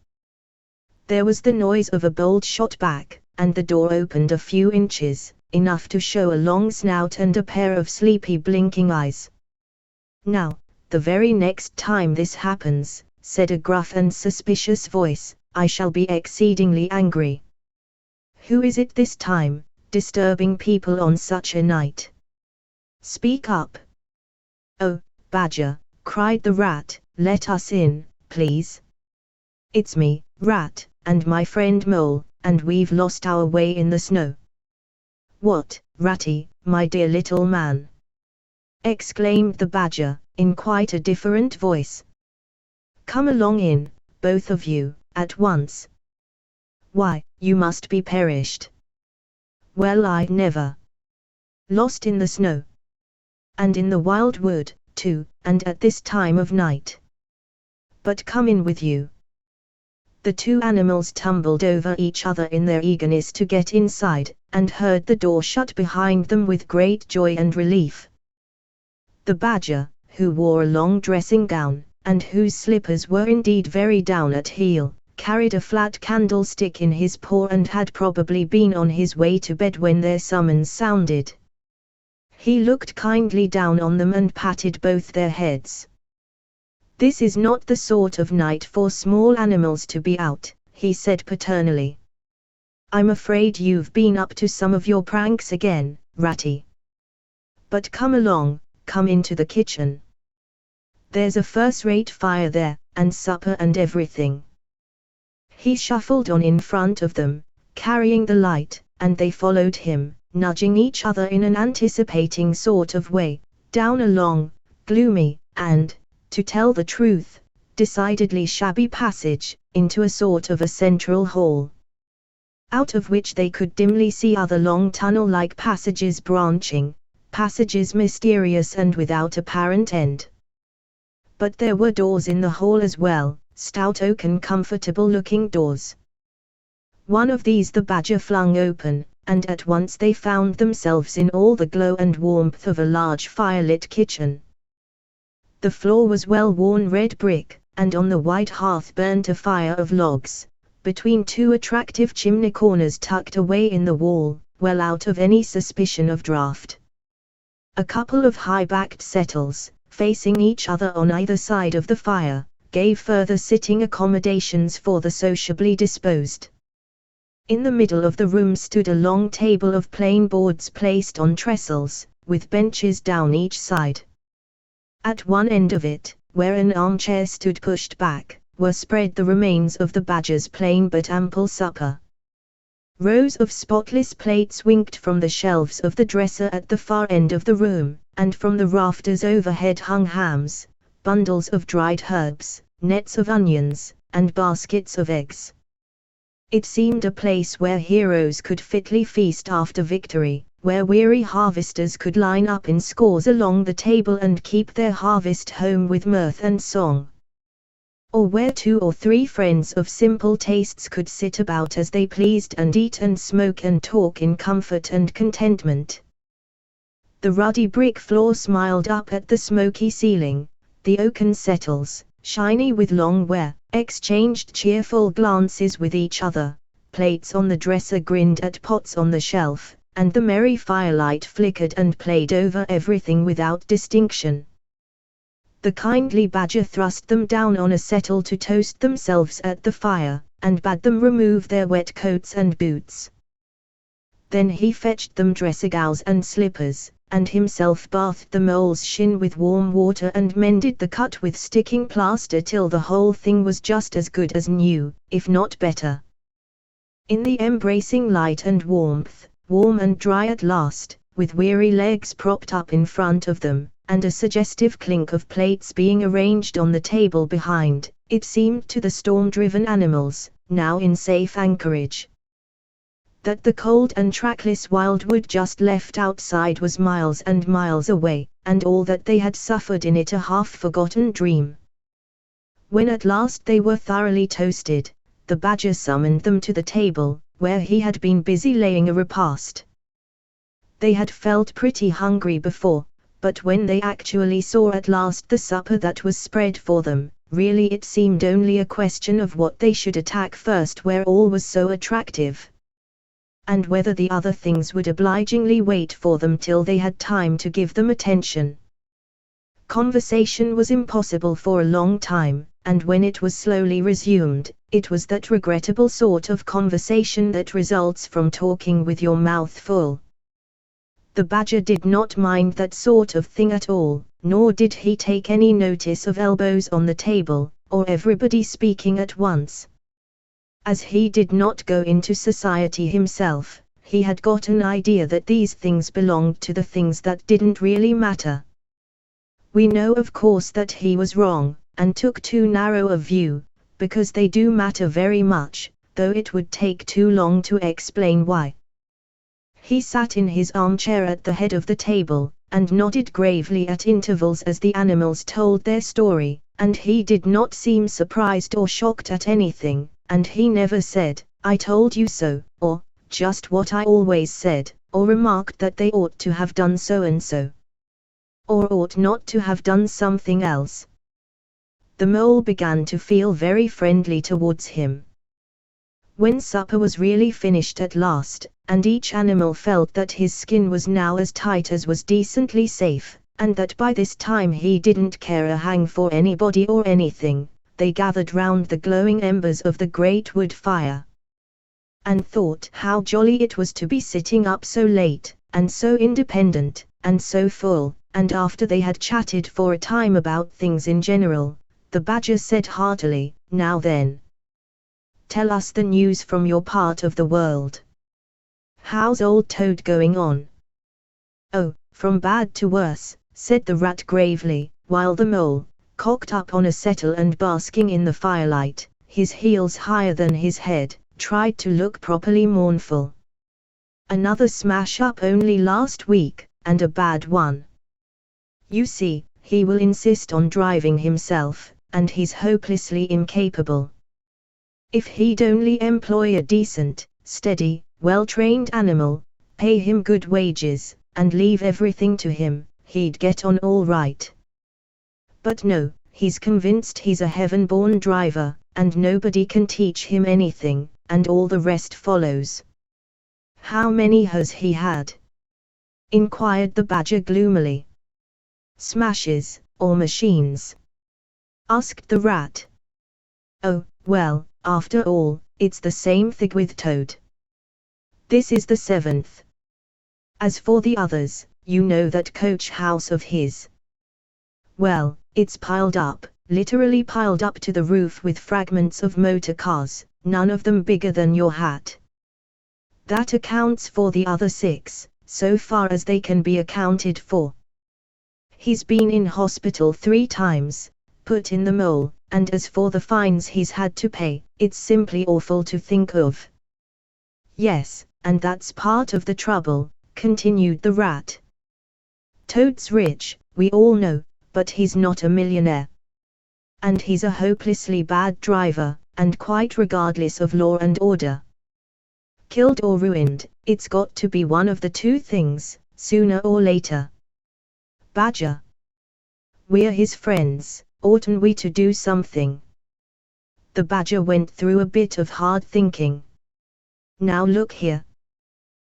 There was the noise of a bolt shot back, and the door opened a few inches, enough to show a long snout and a pair of sleepy blinking eyes. "Now, the very next time this happens," said a gruff and suspicious voice, "I shall be exceedingly angry. Who is it this time, disturbing people on such a night? Speak up." "Oh, Badger," cried the rat, "let us in, please. It's me, Rat, and my friend Mole, and we've lost our way in the snow." "What, Ratty, my dear little man?" exclaimed the Badger, in quite a different voice. "Come along in, both of you, at once. Why, you must be perished. Well, I never. Lost in the snow. And in the wild wood, too, and at this time of night. But come in with you." The two animals tumbled over each other in their eagerness to get inside, and heard the door shut behind them with great joy and relief. The Badger, who wore a long dressing gown, and whose slippers were indeed very down at heel, carried a flat candlestick in his paw and had probably been on his way to bed when their summons sounded. He looked kindly down on them and patted both their heads. "This is not the sort of night for small animals to be out," he said paternally. "I'm afraid you've been up to some of your pranks again, Ratty. But come along, come into the kitchen. There's a first-rate fire there, and supper and everything." He shuffled on in front of them, carrying the light, and they followed him, nudging each other in an anticipating sort of way, down a long, gloomy, and, to tell the truth, decidedly shabby passage, into a sort of a central hall, out of which they could dimly see other long tunnel-like passages branching, passages mysterious and without apparent end. But there were doors in the hall as well, stout oak and comfortable-looking doors. One of these the Badger flung open, and at once they found themselves in all the glow and warmth of a large firelit kitchen. The floor was well-worn red brick, and on the wide hearth burnt a fire of logs, between two attractive chimney corners tucked away in the wall, well out of any suspicion of draught. A couple of high-backed settles, facing each other on either side of the fire, gave further sitting accommodations for the sociably disposed. In the middle of the room stood a long table of plain boards placed on trestles, with benches down each side. At one end of it, where an armchair stood pushed back, were spread the remains of the Badger's plain but ample supper. Rows of spotless plates winked from the shelves of the dresser at the far end of the room, and from the rafters overhead hung hams, bundles of dried herbs, nets of onions, and baskets of eggs. It seemed a place where heroes could fitly feast after victory, where weary harvesters could line up in scores along the table and keep their harvest home with mirth and song. Or where 2 or 3 friends of simple tastes could sit about as they pleased and eat and smoke and talk in comfort and contentment. The ruddy brick floor smiled up at the smoky ceiling, the oaken settles, shiny with long wear, exchanged cheerful glances with each other, plates on the dresser grinned at pots on the shelf, and the merry firelight flickered and played over everything without distinction. The kindly Badger thrust them down on a settle to toast themselves at the fire, and bade them remove their wet coats and boots. Then he fetched them dressing-gowns and slippers, and himself bathed the mole's shin with warm water and mended the cut with sticking plaster till the whole thing was just as good as new, if not better. In the embracing light and warmth, warm and dry at last, with weary legs propped up in front of them, and a suggestive clink of plates being arranged on the table behind, it seemed to the storm-driven animals, now in safe anchorage, that the cold and trackless wildwood just left outside was miles and miles away, and all that they had suffered in it a half-forgotten dream. When at last they were thoroughly toasted, the badger summoned them to the table, where he had been busy laying a repast. They had felt pretty hungry before, but when they actually saw at last the supper that was spread for them, really it seemed only a question of what they should attack first, where all was so attractive, and whether the other things would obligingly wait for them till they had time to give them attention. Conversation was impossible for a long time, and when it was slowly resumed, it was that regrettable sort of conversation that results from talking with your mouth full. The badger did not mind that sort of thing at all, nor did he take any notice of elbows on the table, or everybody speaking at once. As he did not go into society himself, he had got an idea that these things belonged to the things that didn't really matter. We know of course that he was wrong, and took too narrow a view, because they do matter very much, though it would take too long to explain why. He sat in his armchair at the head of the table, and nodded gravely at intervals as the animals told their story, and he did not seem surprised or shocked at anything, and he never said, "I told you so," or, "just what I always said," or remarked that they ought to have done so and so, or ought not to have done something else. The mole began to feel very friendly towards him. When supper was really finished at last, and each animal felt that his skin was now as tight as was decently safe, and that by this time he didn't care a hang for anybody or anything, they gathered round the glowing embers of the great wood fire, and thought how jolly it was to be sitting up so late, and so independent, and so full, and after they had chatted for a time about things in general, the badger said heartily, "Now then, tell us the news from your part of the world. How's old Toad going on?" "Oh, from bad to worse," said the rat gravely, while the mole, cocked up on a settle and basking in the firelight, his heels higher than his head, tried to look properly mournful. "Another smash-up only last week, and a bad one. You see, he will insist on driving himself, and he's hopelessly incapable. If he'd only employ a decent, steady, well-trained animal, pay him good wages, and leave everything to him, he'd get on all right. But no, he's convinced he's a heaven-born driver, and nobody can teach him anything, and all the rest follows." "How many has he had?" inquired the badger gloomily. "Smashes, or machines?" asked the rat. "Oh, well, after all, it's the same thing with Toad. This is the 7th. As for the others, you know that coach house of his? Well, it's piled up, literally piled up to the roof with fragments of motor cars, none of them bigger than your hat. That accounts for the other 6, so far as they can be accounted for. He's been in hospital 3 times, put in the mole, and as for the fines he's had to pay, it's simply awful to think of." "Yes, and that's part of the trouble," continued the rat. "Toad's rich, we all know, but he's not a millionaire. And he's a hopelessly bad driver, and quite regardless of law and order. Killed or ruined, it's got to be one of the 2 things, sooner or later. Badger, we're his friends, oughtn't we to do something?" The badger went through a bit of hard thinking. "Now look here,"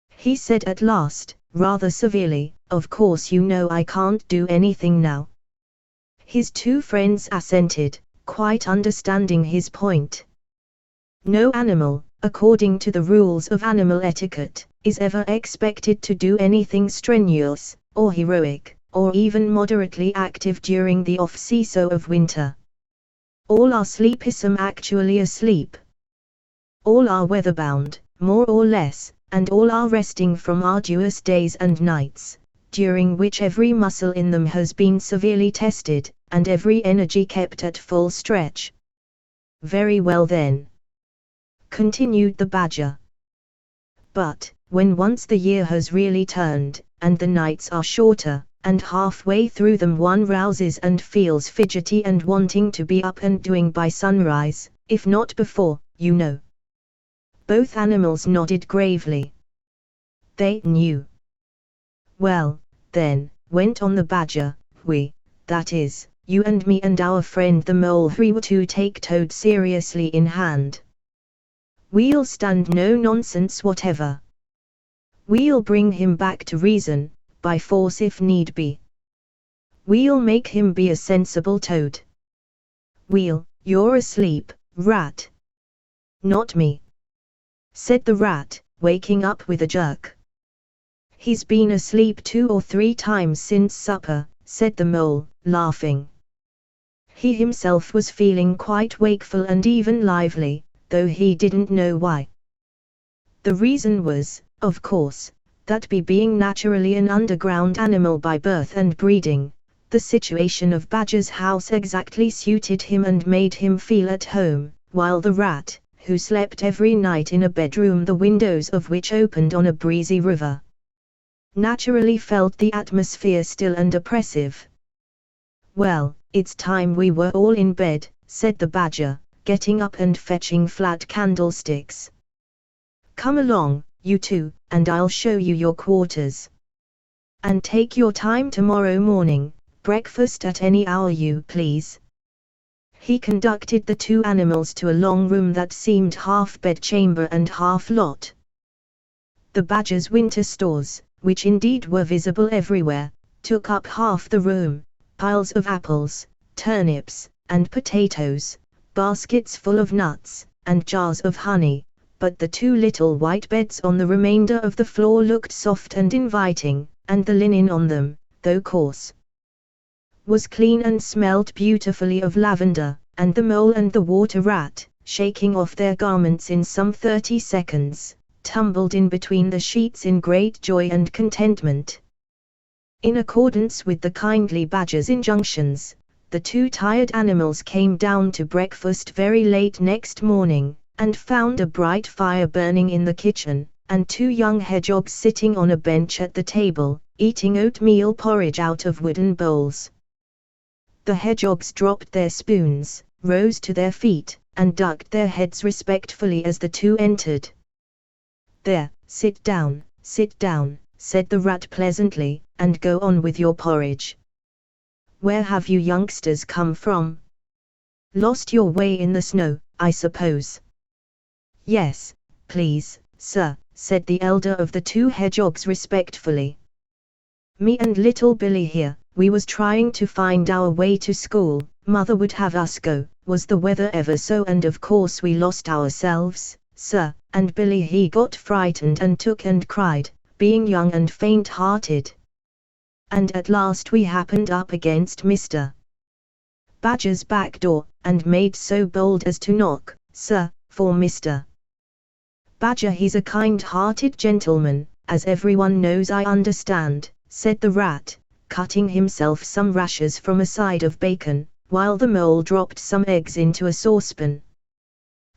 he said at last, rather severely, "of course you know I can't do anything now." His 2 friends assented, quite understanding his point. No animal, according to the rules of animal etiquette, is ever expected to do anything strenuous, or heroic, or even moderately active during the off-season of winter. All are sleepism actually asleep. All are weather-bound, more or less, and all are resting from arduous days and nights, during which every muscle in them has been severely tested, and every energy kept at full stretch. Very well then, continued the Badger. But, when once the year has really turned, and the nights are shorter, and halfway through them one rouses and feels fidgety and wanting to be up and doing by sunrise, if not before, you know. Both animals nodded gravely. They knew. Well, then, went on the Badger, we, that is, you and me and our friend the Mole, we were to take Toad seriously in hand. We'll stand no nonsense whatever. We'll bring him back to reason, by force if need be. We'll make him be a sensible Toad. You're asleep, Rat. Not me, said the Rat, waking up with a jerk. He's been asleep 2 or 3 times since supper, said the Mole, laughing. He himself was feeling quite wakeful and even lively, though he didn't know why. The reason was, of course, that being naturally an underground animal by birth and breeding, the situation of Badger's house exactly suited him and made him feel at home, while the Rat, who slept every night in a bedroom the windows of which opened on a breezy river, naturally felt the atmosphere still and oppressive. Well, it's time we were all in bed, said the Badger, getting up and fetching flat candlesticks. Come along, you two, and I'll show you your quarters. And take your time tomorrow morning, breakfast at any hour you please. He conducted the 2 animals to a long room that seemed half bedchamber and half lot. The Badger's winter stores, which indeed were visible everywhere, took up half the room, piles of apples, turnips, and potatoes, baskets full of nuts, and jars of honey, but the 2 little white beds on the remainder of the floor looked soft and inviting, and the linen on them, though coarse, was clean and smelt beautifully of lavender, and the Mole and the Water Rat, shaking off their garments in some 30 seconds, tumbled in between the sheets in great joy and contentment. In accordance with the kindly Badger's injunctions, the 2 tired animals came down to breakfast very late next morning, and found a bright fire burning in the kitchen, and 2 young hedgehogs sitting on a bench at the table, eating oatmeal porridge out of wooden bowls. The hedgehogs dropped their spoons, rose to their feet, and ducked their heads respectfully as the 2 entered. There, sit down, said the Rat pleasantly, and go on with your porridge. Where have you youngsters come from? Lost your way in the snow, I suppose. Yes, please, sir, said the elder of the 2 hedgehogs respectfully. Me and little Billy here, we was trying to find our way to school, mother would have us go, was the weather ever so, and of course we lost ourselves, sir, and Billy he got frightened and took and cried, being young and faint-hearted. And at last we happened up against Mr. Badger's back door, and made so bold as to knock, sir, for Mr. Badger he's a kind-hearted gentleman, as everyone knows I understand, said the Rat, cutting himself some rashers from a side of bacon, while the Mole dropped some eggs into a saucepan.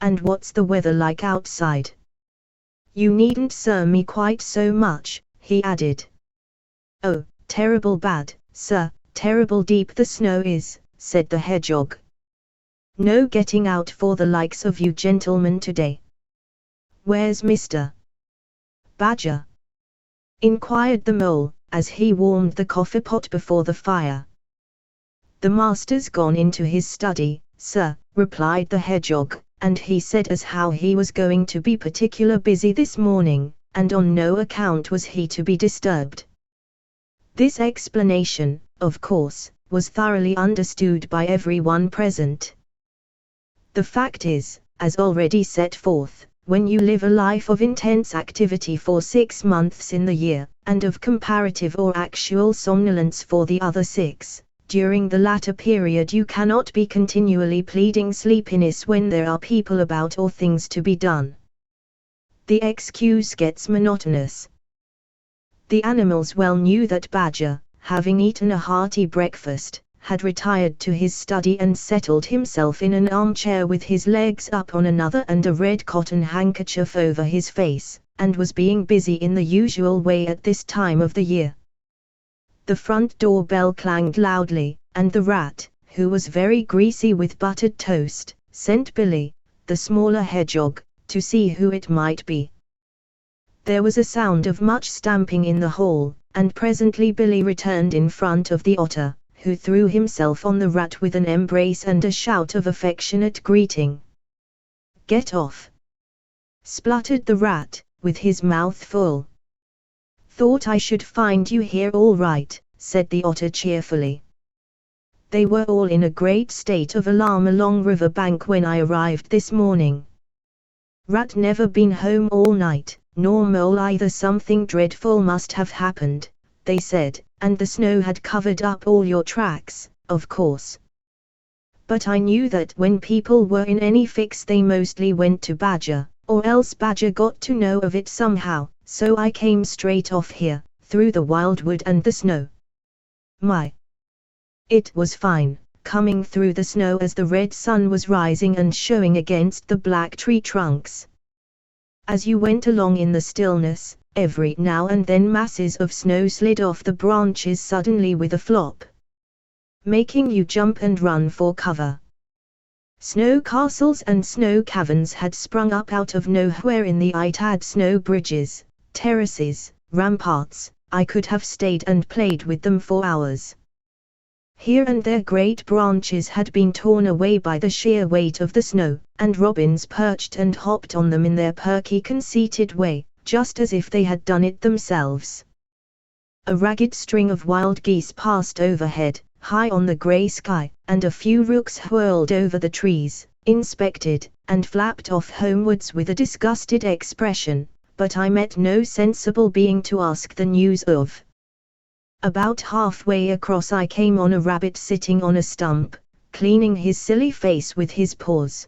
And what's the weather like outside? You needn't sir me quite so much, he added. Oh, terrible bad, sir, terrible deep the snow is, said the hedgehog. No getting out for the likes of you gentlemen today. Where's Mr. Badger? Inquired the Mole, as he warmed the coffee pot before the fire. The master's gone into his study, sir, replied the hedgehog, and he said as how he was going to be particular busy this morning, and on no account was he to be disturbed. This explanation, of course, was thoroughly understood by everyone present. The fact is, as already set forth, when you live a life of intense activity for 6 months in the year, and of comparative or actual somnolence for the other 6, during the latter period you cannot be continually pleading sleepiness when there are people about or things to be done. The excuse gets monotonous. The animals well knew that Badger, having eaten a hearty breakfast, had retired to his study and settled himself in an armchair with his legs up on another and a red cotton handkerchief over his face, and was being busy in the usual way at this time of the year. The front door bell clanged loudly, and the rat, who was very greasy with buttered toast, sent Billy, the smaller hedgehog, to see who it might be. There was a sound of much stamping in the hall, and presently Billy returned in front of the otter, who threw himself on the rat with an embrace and a shout of affectionate greeting. "Get off!" spluttered the rat, with his mouth full. "Thought I should find you here all right," said the otter cheerfully. They were all in a great state of alarm along river bank when I arrived this morning. "Rat never been home all night, nor Mole either. Something dreadful must have happened," they said, "and the snow had covered up all your tracks, of course. But I knew that when people were in any fix they mostly went to Badger, or else Badger got to know of it somehow, so I came straight off here, through the wildwood and the snow. My! It was fine, coming through the snow as the red sun was rising and showing against the black tree trunks. As you went along in the stillness, every now and then masses of snow slid off the branches suddenly with a flop, making you jump and run for cover. Snow castles and snow caverns had sprung up out of nowhere in the Itad snow bridges, terraces, ramparts. I could have stayed and played with them for hours. Here and there great branches had been torn away by the sheer weight of the snow, and robins perched and hopped on them in their perky conceited way, just as if they had done it themselves. A ragged string of wild geese passed overhead, high on the grey sky, and a few rooks whirled over the trees, inspected, and flapped off homewards with a disgusted expression, but I met no sensible being to ask the news of. About halfway across I came on a rabbit sitting on a stump, cleaning his silly face with his paws.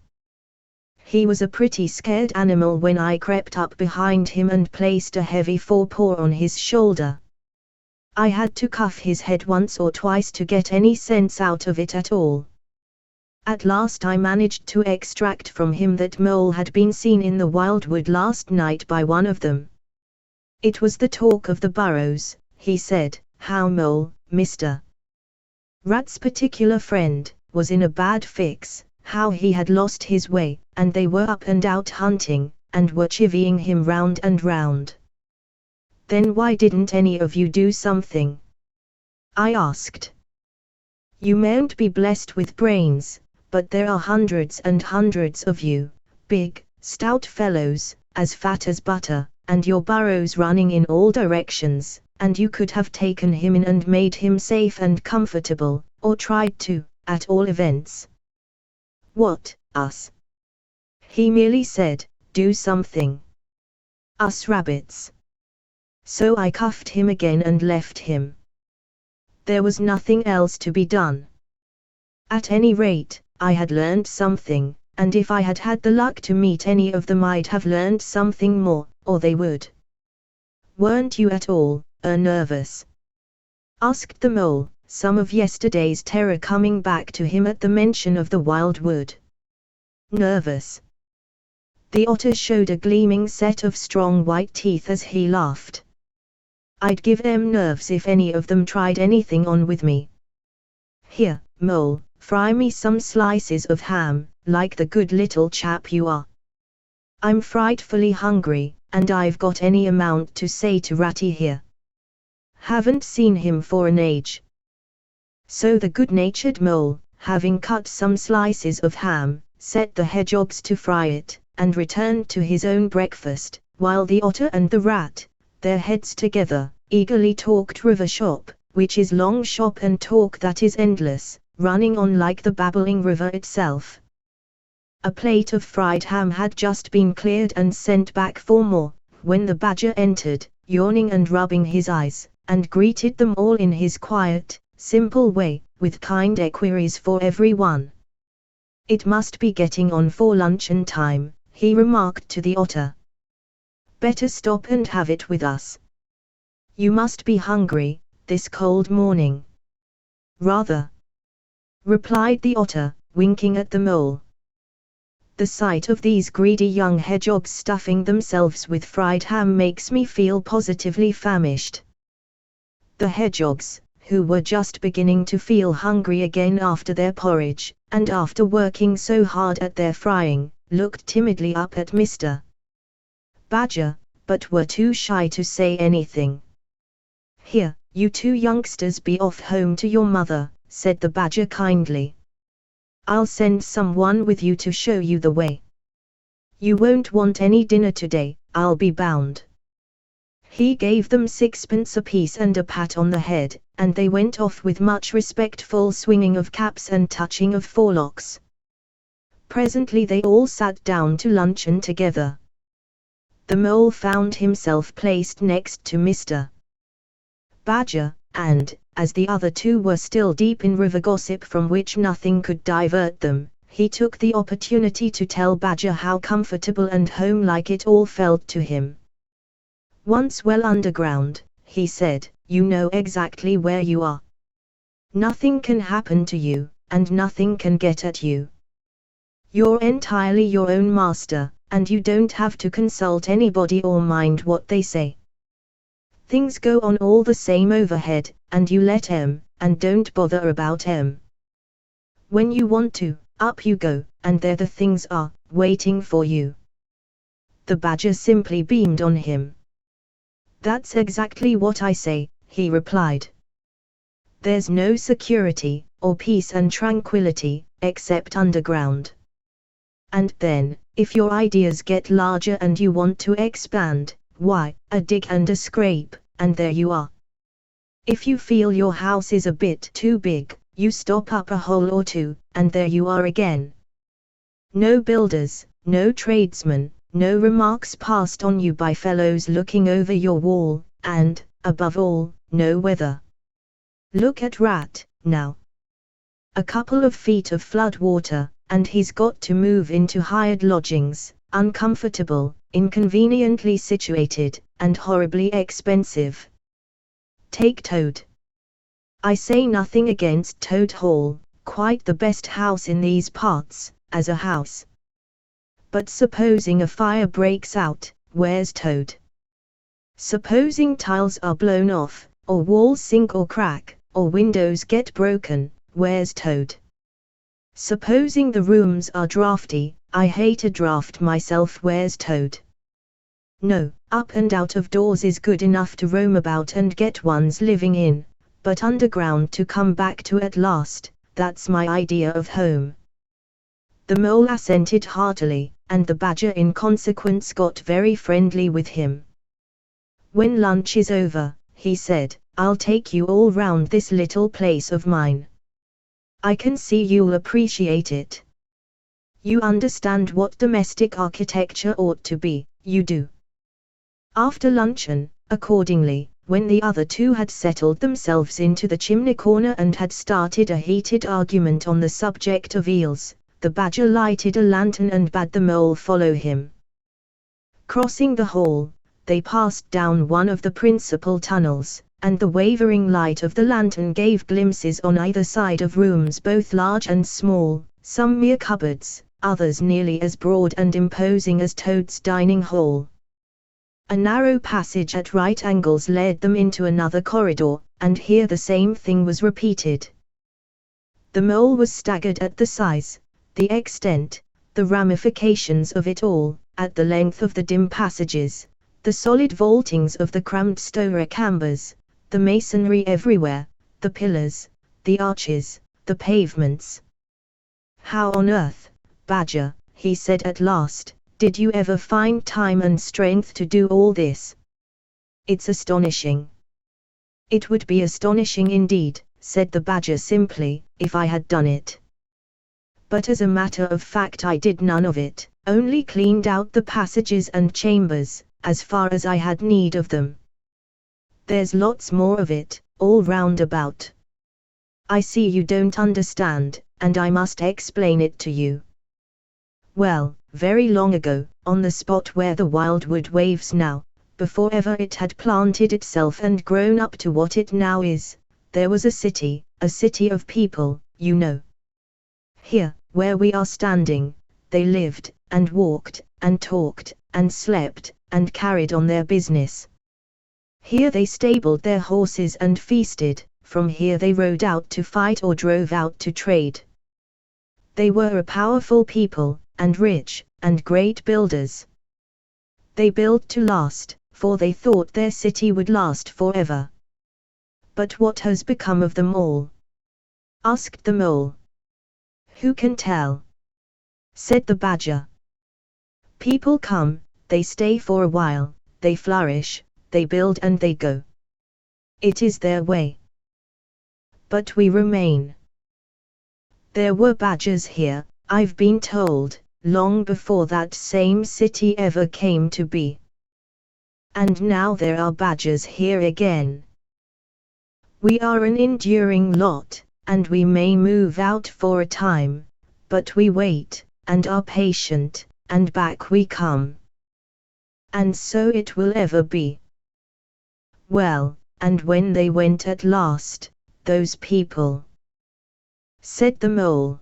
He was a pretty scared animal when I crept up behind him and placed a heavy forepaw on his shoulder. I had to cuff his head once or twice to get any sense out of it at all. At last I managed to extract from him that Mole had been seen in the wildwood last night by one of them. It was the talk of the burrows, he said. How Mole, Mr. Rat's particular friend, was in a bad fix, how he had lost his way, and they were up and out hunting, and were chivying him round and round. "Then why didn't any of you do something?" I asked. "You mayn't be blessed with brains, but there are hundreds and hundreds of you, big, stout fellows, as fat as butter, and your burrows running in all directions, and you could have taken him in and made him safe and comfortable, or tried to, at all events." "What, us?" He merely said, "Do something." "Us rabbits." So I cuffed him again and left him. There was nothing else to be done. At any rate, I had learned something, and if I had had the luck to meet any of them I'd have learned something more, or they would. "Weren't you at all nervous?" asked the Mole, some of yesterday's terror coming back to him at the mention of the wildwood. "Nervous?" The otter showed a gleaming set of strong white teeth as he laughed. "I'd give them nerves if any of them tried anything on with me. Here, Mole, fry me some slices of ham, like the good little chap you are. I'm frightfully hungry, and I've got any amount to say to Ratty here. Haven't seen him for an age." So the good-natured Mole, having cut some slices of ham, set the hedgehogs to fry it, and returned to his own breakfast, while the otter and the rat, their heads together, eagerly talked river shop, which is long shop, and talk that is endless, running on like the babbling river itself. A plate of fried ham had just been cleared and sent back for more, when the Badger entered, yawning and rubbing his eyes, and greeted them all in his quiet, simple way, with kind enquiries for every one. "It must be getting on for luncheon time," he remarked to the otter. Better stop and have it with us. You must be hungry, this cold morning. Rather, replied the otter, winking at the mole. The sight of these greedy young hedgehogs stuffing themselves with fried ham makes me feel positively famished. The hedgehogs, who were just beginning to feel hungry again after their porridge, and after working so hard at their frying, looked timidly up at Mr. Badger, but were too shy to say anything. "Here, you two youngsters, be off home to your mother," said the Badger kindly. "I'll send someone with you to show you the way. You won't want any dinner today, I'll be bound." He gave them 6pence apiece and a pat on the head, and they went off with much respectful swinging of caps and touching of forelocks. Presently they all sat down to luncheon together. The mole found himself placed next to Mr. Badger, and, as the other two were still deep in river gossip from which nothing could divert them, he took the opportunity to tell Badger how comfortable and home-like it all felt to him. "Once well underground," he said, "you know exactly where you are. Nothing can happen to you, and nothing can get at you. You're entirely your own master, and you don't have to consult anybody or mind what they say. Things go on all the same overhead, and you let 'em, and don't bother about 'em. When you want to, up you go, and there the things are, waiting for you." The Badger simply beamed on him. "That's exactly what I say," he replied. "There's no security, or peace and tranquility, except underground. And then, if your ideas get larger and you want to expand, why, a dig and a scrape, and there you are. If you feel your house is a bit too big, you stop up a hole or two, and there you are again. No builders, no tradesmen, no remarks passed on you by fellows looking over your wall, and, above all, no weather. Look at Rat, now. A couple of feet of flood water, and he's got to move into hired lodgings, uncomfortable, inconveniently situated, and horribly expensive. Take Toad. I say nothing against Toad Hall, quite the best house in these parts, as a house. But supposing a fire breaks out, where's Toad? Supposing tiles are blown off, or walls sink or crack, or windows get broken, where's Toad? Supposing the rooms are drafty, I hate a draft myself, where's Toad? No, up and out of doors is good enough to roam about and get one's living in, but underground to come back to at last, that's my idea of home." The mole assented heartily, and the Badger in consequence got very friendly with him. "When lunch is over," he said, "I'll take you all round this little place of mine. I can see you'll appreciate it. You understand what domestic architecture ought to be, you do." After luncheon, accordingly, when the other two had settled themselves into the chimney corner and had started a heated argument on the subject of eels, the Badger lighted a lantern and bade the mole follow him. Crossing the hall, they passed down one of the principal tunnels, and the wavering light of the lantern gave glimpses on either side of rooms both large and small, some mere cupboards, others nearly as broad and imposing as Toad's dining hall. A narrow passage at right angles led them into another corridor, and here the same thing was repeated. The mole was staggered at the size, the extent, the ramifications of it all, at the length of the dim passages, the solid vaultings of the cramped story chambers, the masonry everywhere, the pillars, the arches, the pavements. "How on earth, Badger," he said at last, "did you ever find time and strength to do all this? It's astonishing." "It would be astonishing indeed," said the Badger simply, "if I had done it. But as a matter of fact I did none of it, only cleaned out the passages and chambers, as far as I had need of them. There's lots more of it, all round about. I see you don't understand, and I must explain it to you. Well, very long ago, on the spot where the wildwood waves now, before ever it had planted itself and grown up to what it now is, there was a city of people, you know. Here, where we are standing, they lived, and walked, and talked, and slept, and carried on their business. Here they stabled their horses and feasted, from here they rode out to fight or drove out to trade. They were a powerful people, and rich, and great builders. They built to last, for they thought their city would last forever. But what has become of them all? Asked the mole. Who can tell? Said the badger. People come, they stay for a while, they flourish, they build and they go. It is their way. But we remain. There were badgers here, I've been told, long before that same city ever came to be. And now there are badgers here again. We are an enduring lot, and we may move out for a time, but we wait, and are patient, and back we come. And so it will ever be. Well, and when they went at last, those people, said the mole.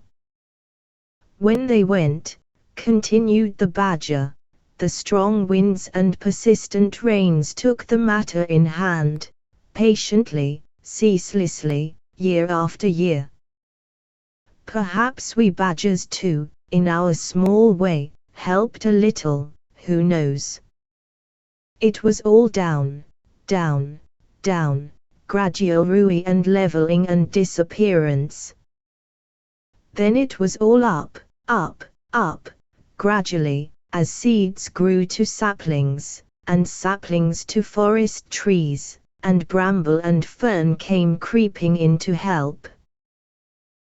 When they went, continued the badger, the strong winds and persistent rains took the matter in hand, patiently, ceaselessly, year after year. Perhaps we badgers too, in our small way, helped a little, who knows? It was all down, down, down, gradual ruin and leveling and disappearance. Then it was all up, up, up, gradually, as seeds grew to saplings, and saplings to forest trees, and bramble and fern came creeping in to help.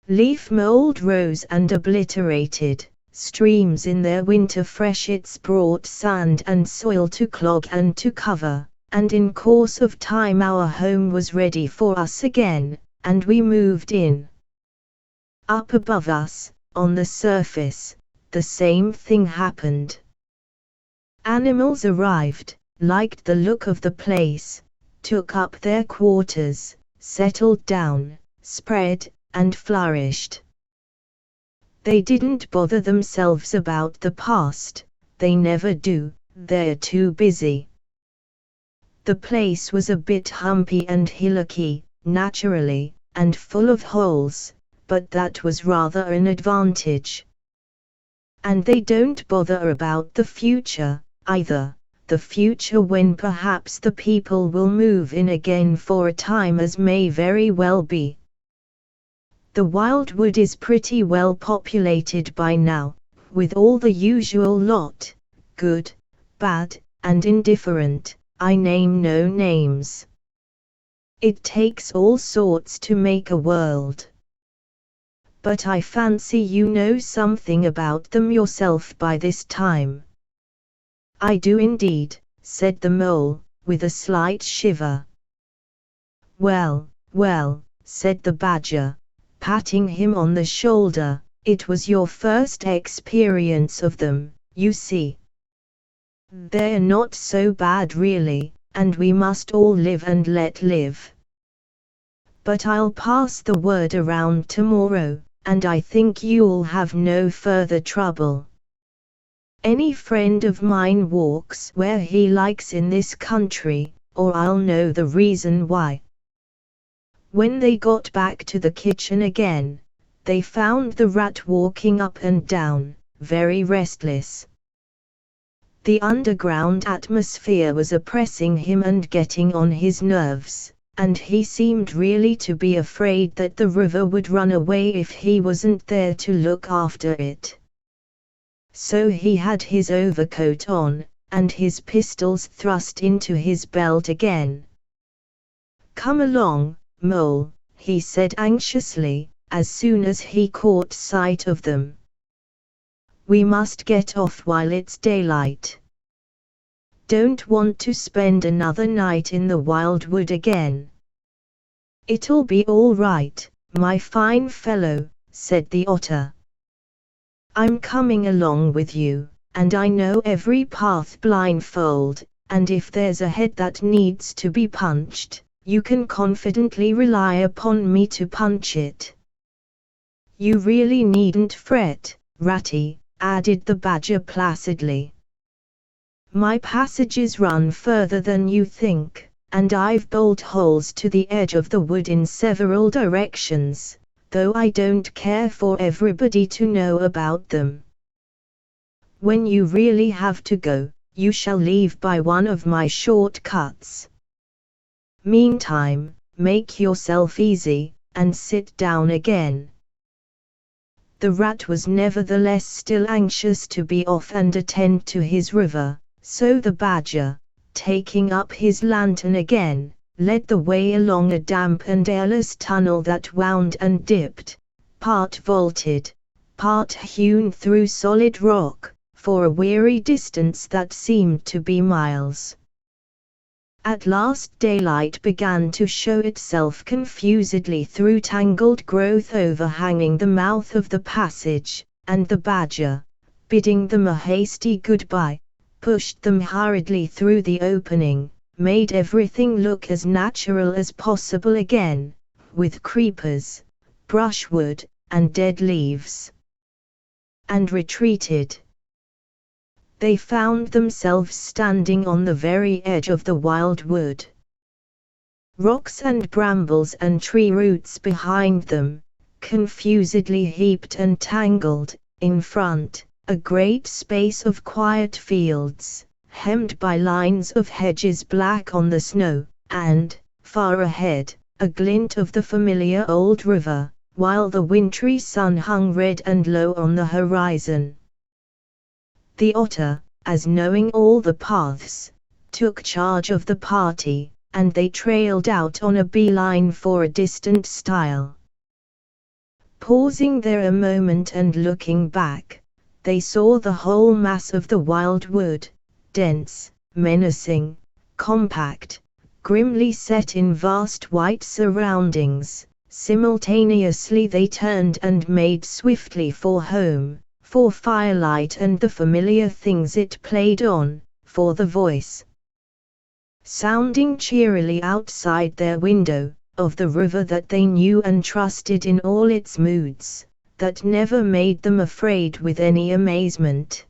Leaf mold rose and obliterated, streams in their winter freshets brought sand and soil to clog and to cover, and in course of time our home was ready for us again, and we moved in. Up above us, on the surface, the same thing happened. Animals arrived, liked the look of the place, took up their quarters, settled down, spread, and flourished. They didn't bother themselves about the past, they never do, they're too busy. The place was a bit humpy and hillocky, naturally, and full of holes, but that was rather an advantage. And they don't bother about the future, either, the future when perhaps the people will move in again for a time, as may very well be. The wildwood is pretty well populated by now, with all the usual lot, good, bad, and indifferent, I name no names. It takes all sorts to make a world. But I fancy you know something about them yourself by this time. I do indeed, said the mole, with a slight shiver. Well, well, said the badger, patting him on the shoulder, it was your first experience of them, you see. They're not so bad really, and we must all live and let live. But I'll pass the word around tomorrow, and I think you'll have no further trouble. Any friend of mine walks where he likes in this country, or I'll know the reason why. When they got back to the kitchen again, they found the rat walking up and down, very restless. The underground atmosphere was oppressing him and getting on his nerves, and he seemed really to be afraid that the river would run away if he wasn't there to look after it. So he had his overcoat on, and his pistols thrust into his belt again. Come along, mole, he said anxiously, as soon as he caught sight of them. We must get off while it's daylight. Don't want to spend another night in the wildwood again. It'll be all right, my fine fellow, said the otter. I'm coming along with you, and I know every path blindfold, and if there's a head that needs to be punched, you can confidently rely upon me to punch it. You really needn't fret, Ratty, added the Badger placidly. My passages run further than you think, and I've bolt holes to the edge of the wood in several directions, though I don't care for everybody to know about them. When you really have to go, you shall leave by one of my short cuts. Meantime, make yourself easy, and sit down again. The Rat was nevertheless still anxious to be off and attend to his river, so the Badger, taking up his lantern again, led the way along a damp and airless tunnel that wound and dipped, part vaulted, part hewn through solid rock, for a weary distance that seemed to be miles. At last daylight began to show itself confusedly through tangled growth overhanging the mouth of the passage, and the Badger, bidding them a hasty goodbye, pushed them hurriedly through the opening, made everything look as natural as possible again, with creepers, brushwood, and dead leaves, and retreated. They found themselves standing on the very edge of the wild wood. Rocks and brambles and tree roots behind them, confusedly heaped and tangled, in front, a great space of quiet fields, hemmed by lines of hedges black on the snow, and, far ahead, a glint of the familiar old river, while the wintry sun hung red and low on the horizon. The Otter, as knowing all the paths, took charge of the party, and they trailed out on a beeline for a distant stile. Pausing there a moment and looking back, they saw the whole mass of the wild wood, dense, menacing, compact, grimly set in vast white surroundings. Simultaneously they turned and made swiftly for home, for firelight and the familiar things it played on, for the voice, sounding cheerily outside their window, of the river that they knew and trusted in all its moods, that never made them afraid with any amazement.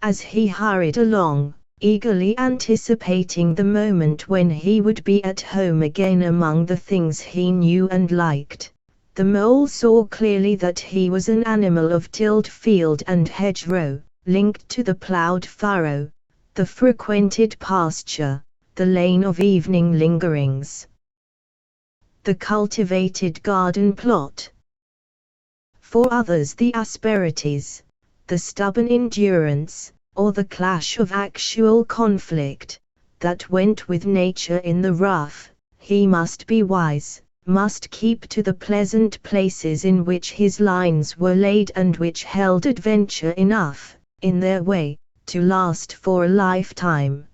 As he hurried along, eagerly anticipating the moment when he would be at home again among the things he knew and liked, the Mole saw clearly that he was an animal of tilled field and hedgerow, linked to the ploughed furrow, the frequented pasture, the lane of evening lingerings, the cultivated garden plot. For others the asperities, the stubborn endurance, or the clash of actual conflict, that went with nature in the rough, he must be wise, must keep to the pleasant places in which his lines were laid and which held adventure enough, in their way, to last for a lifetime.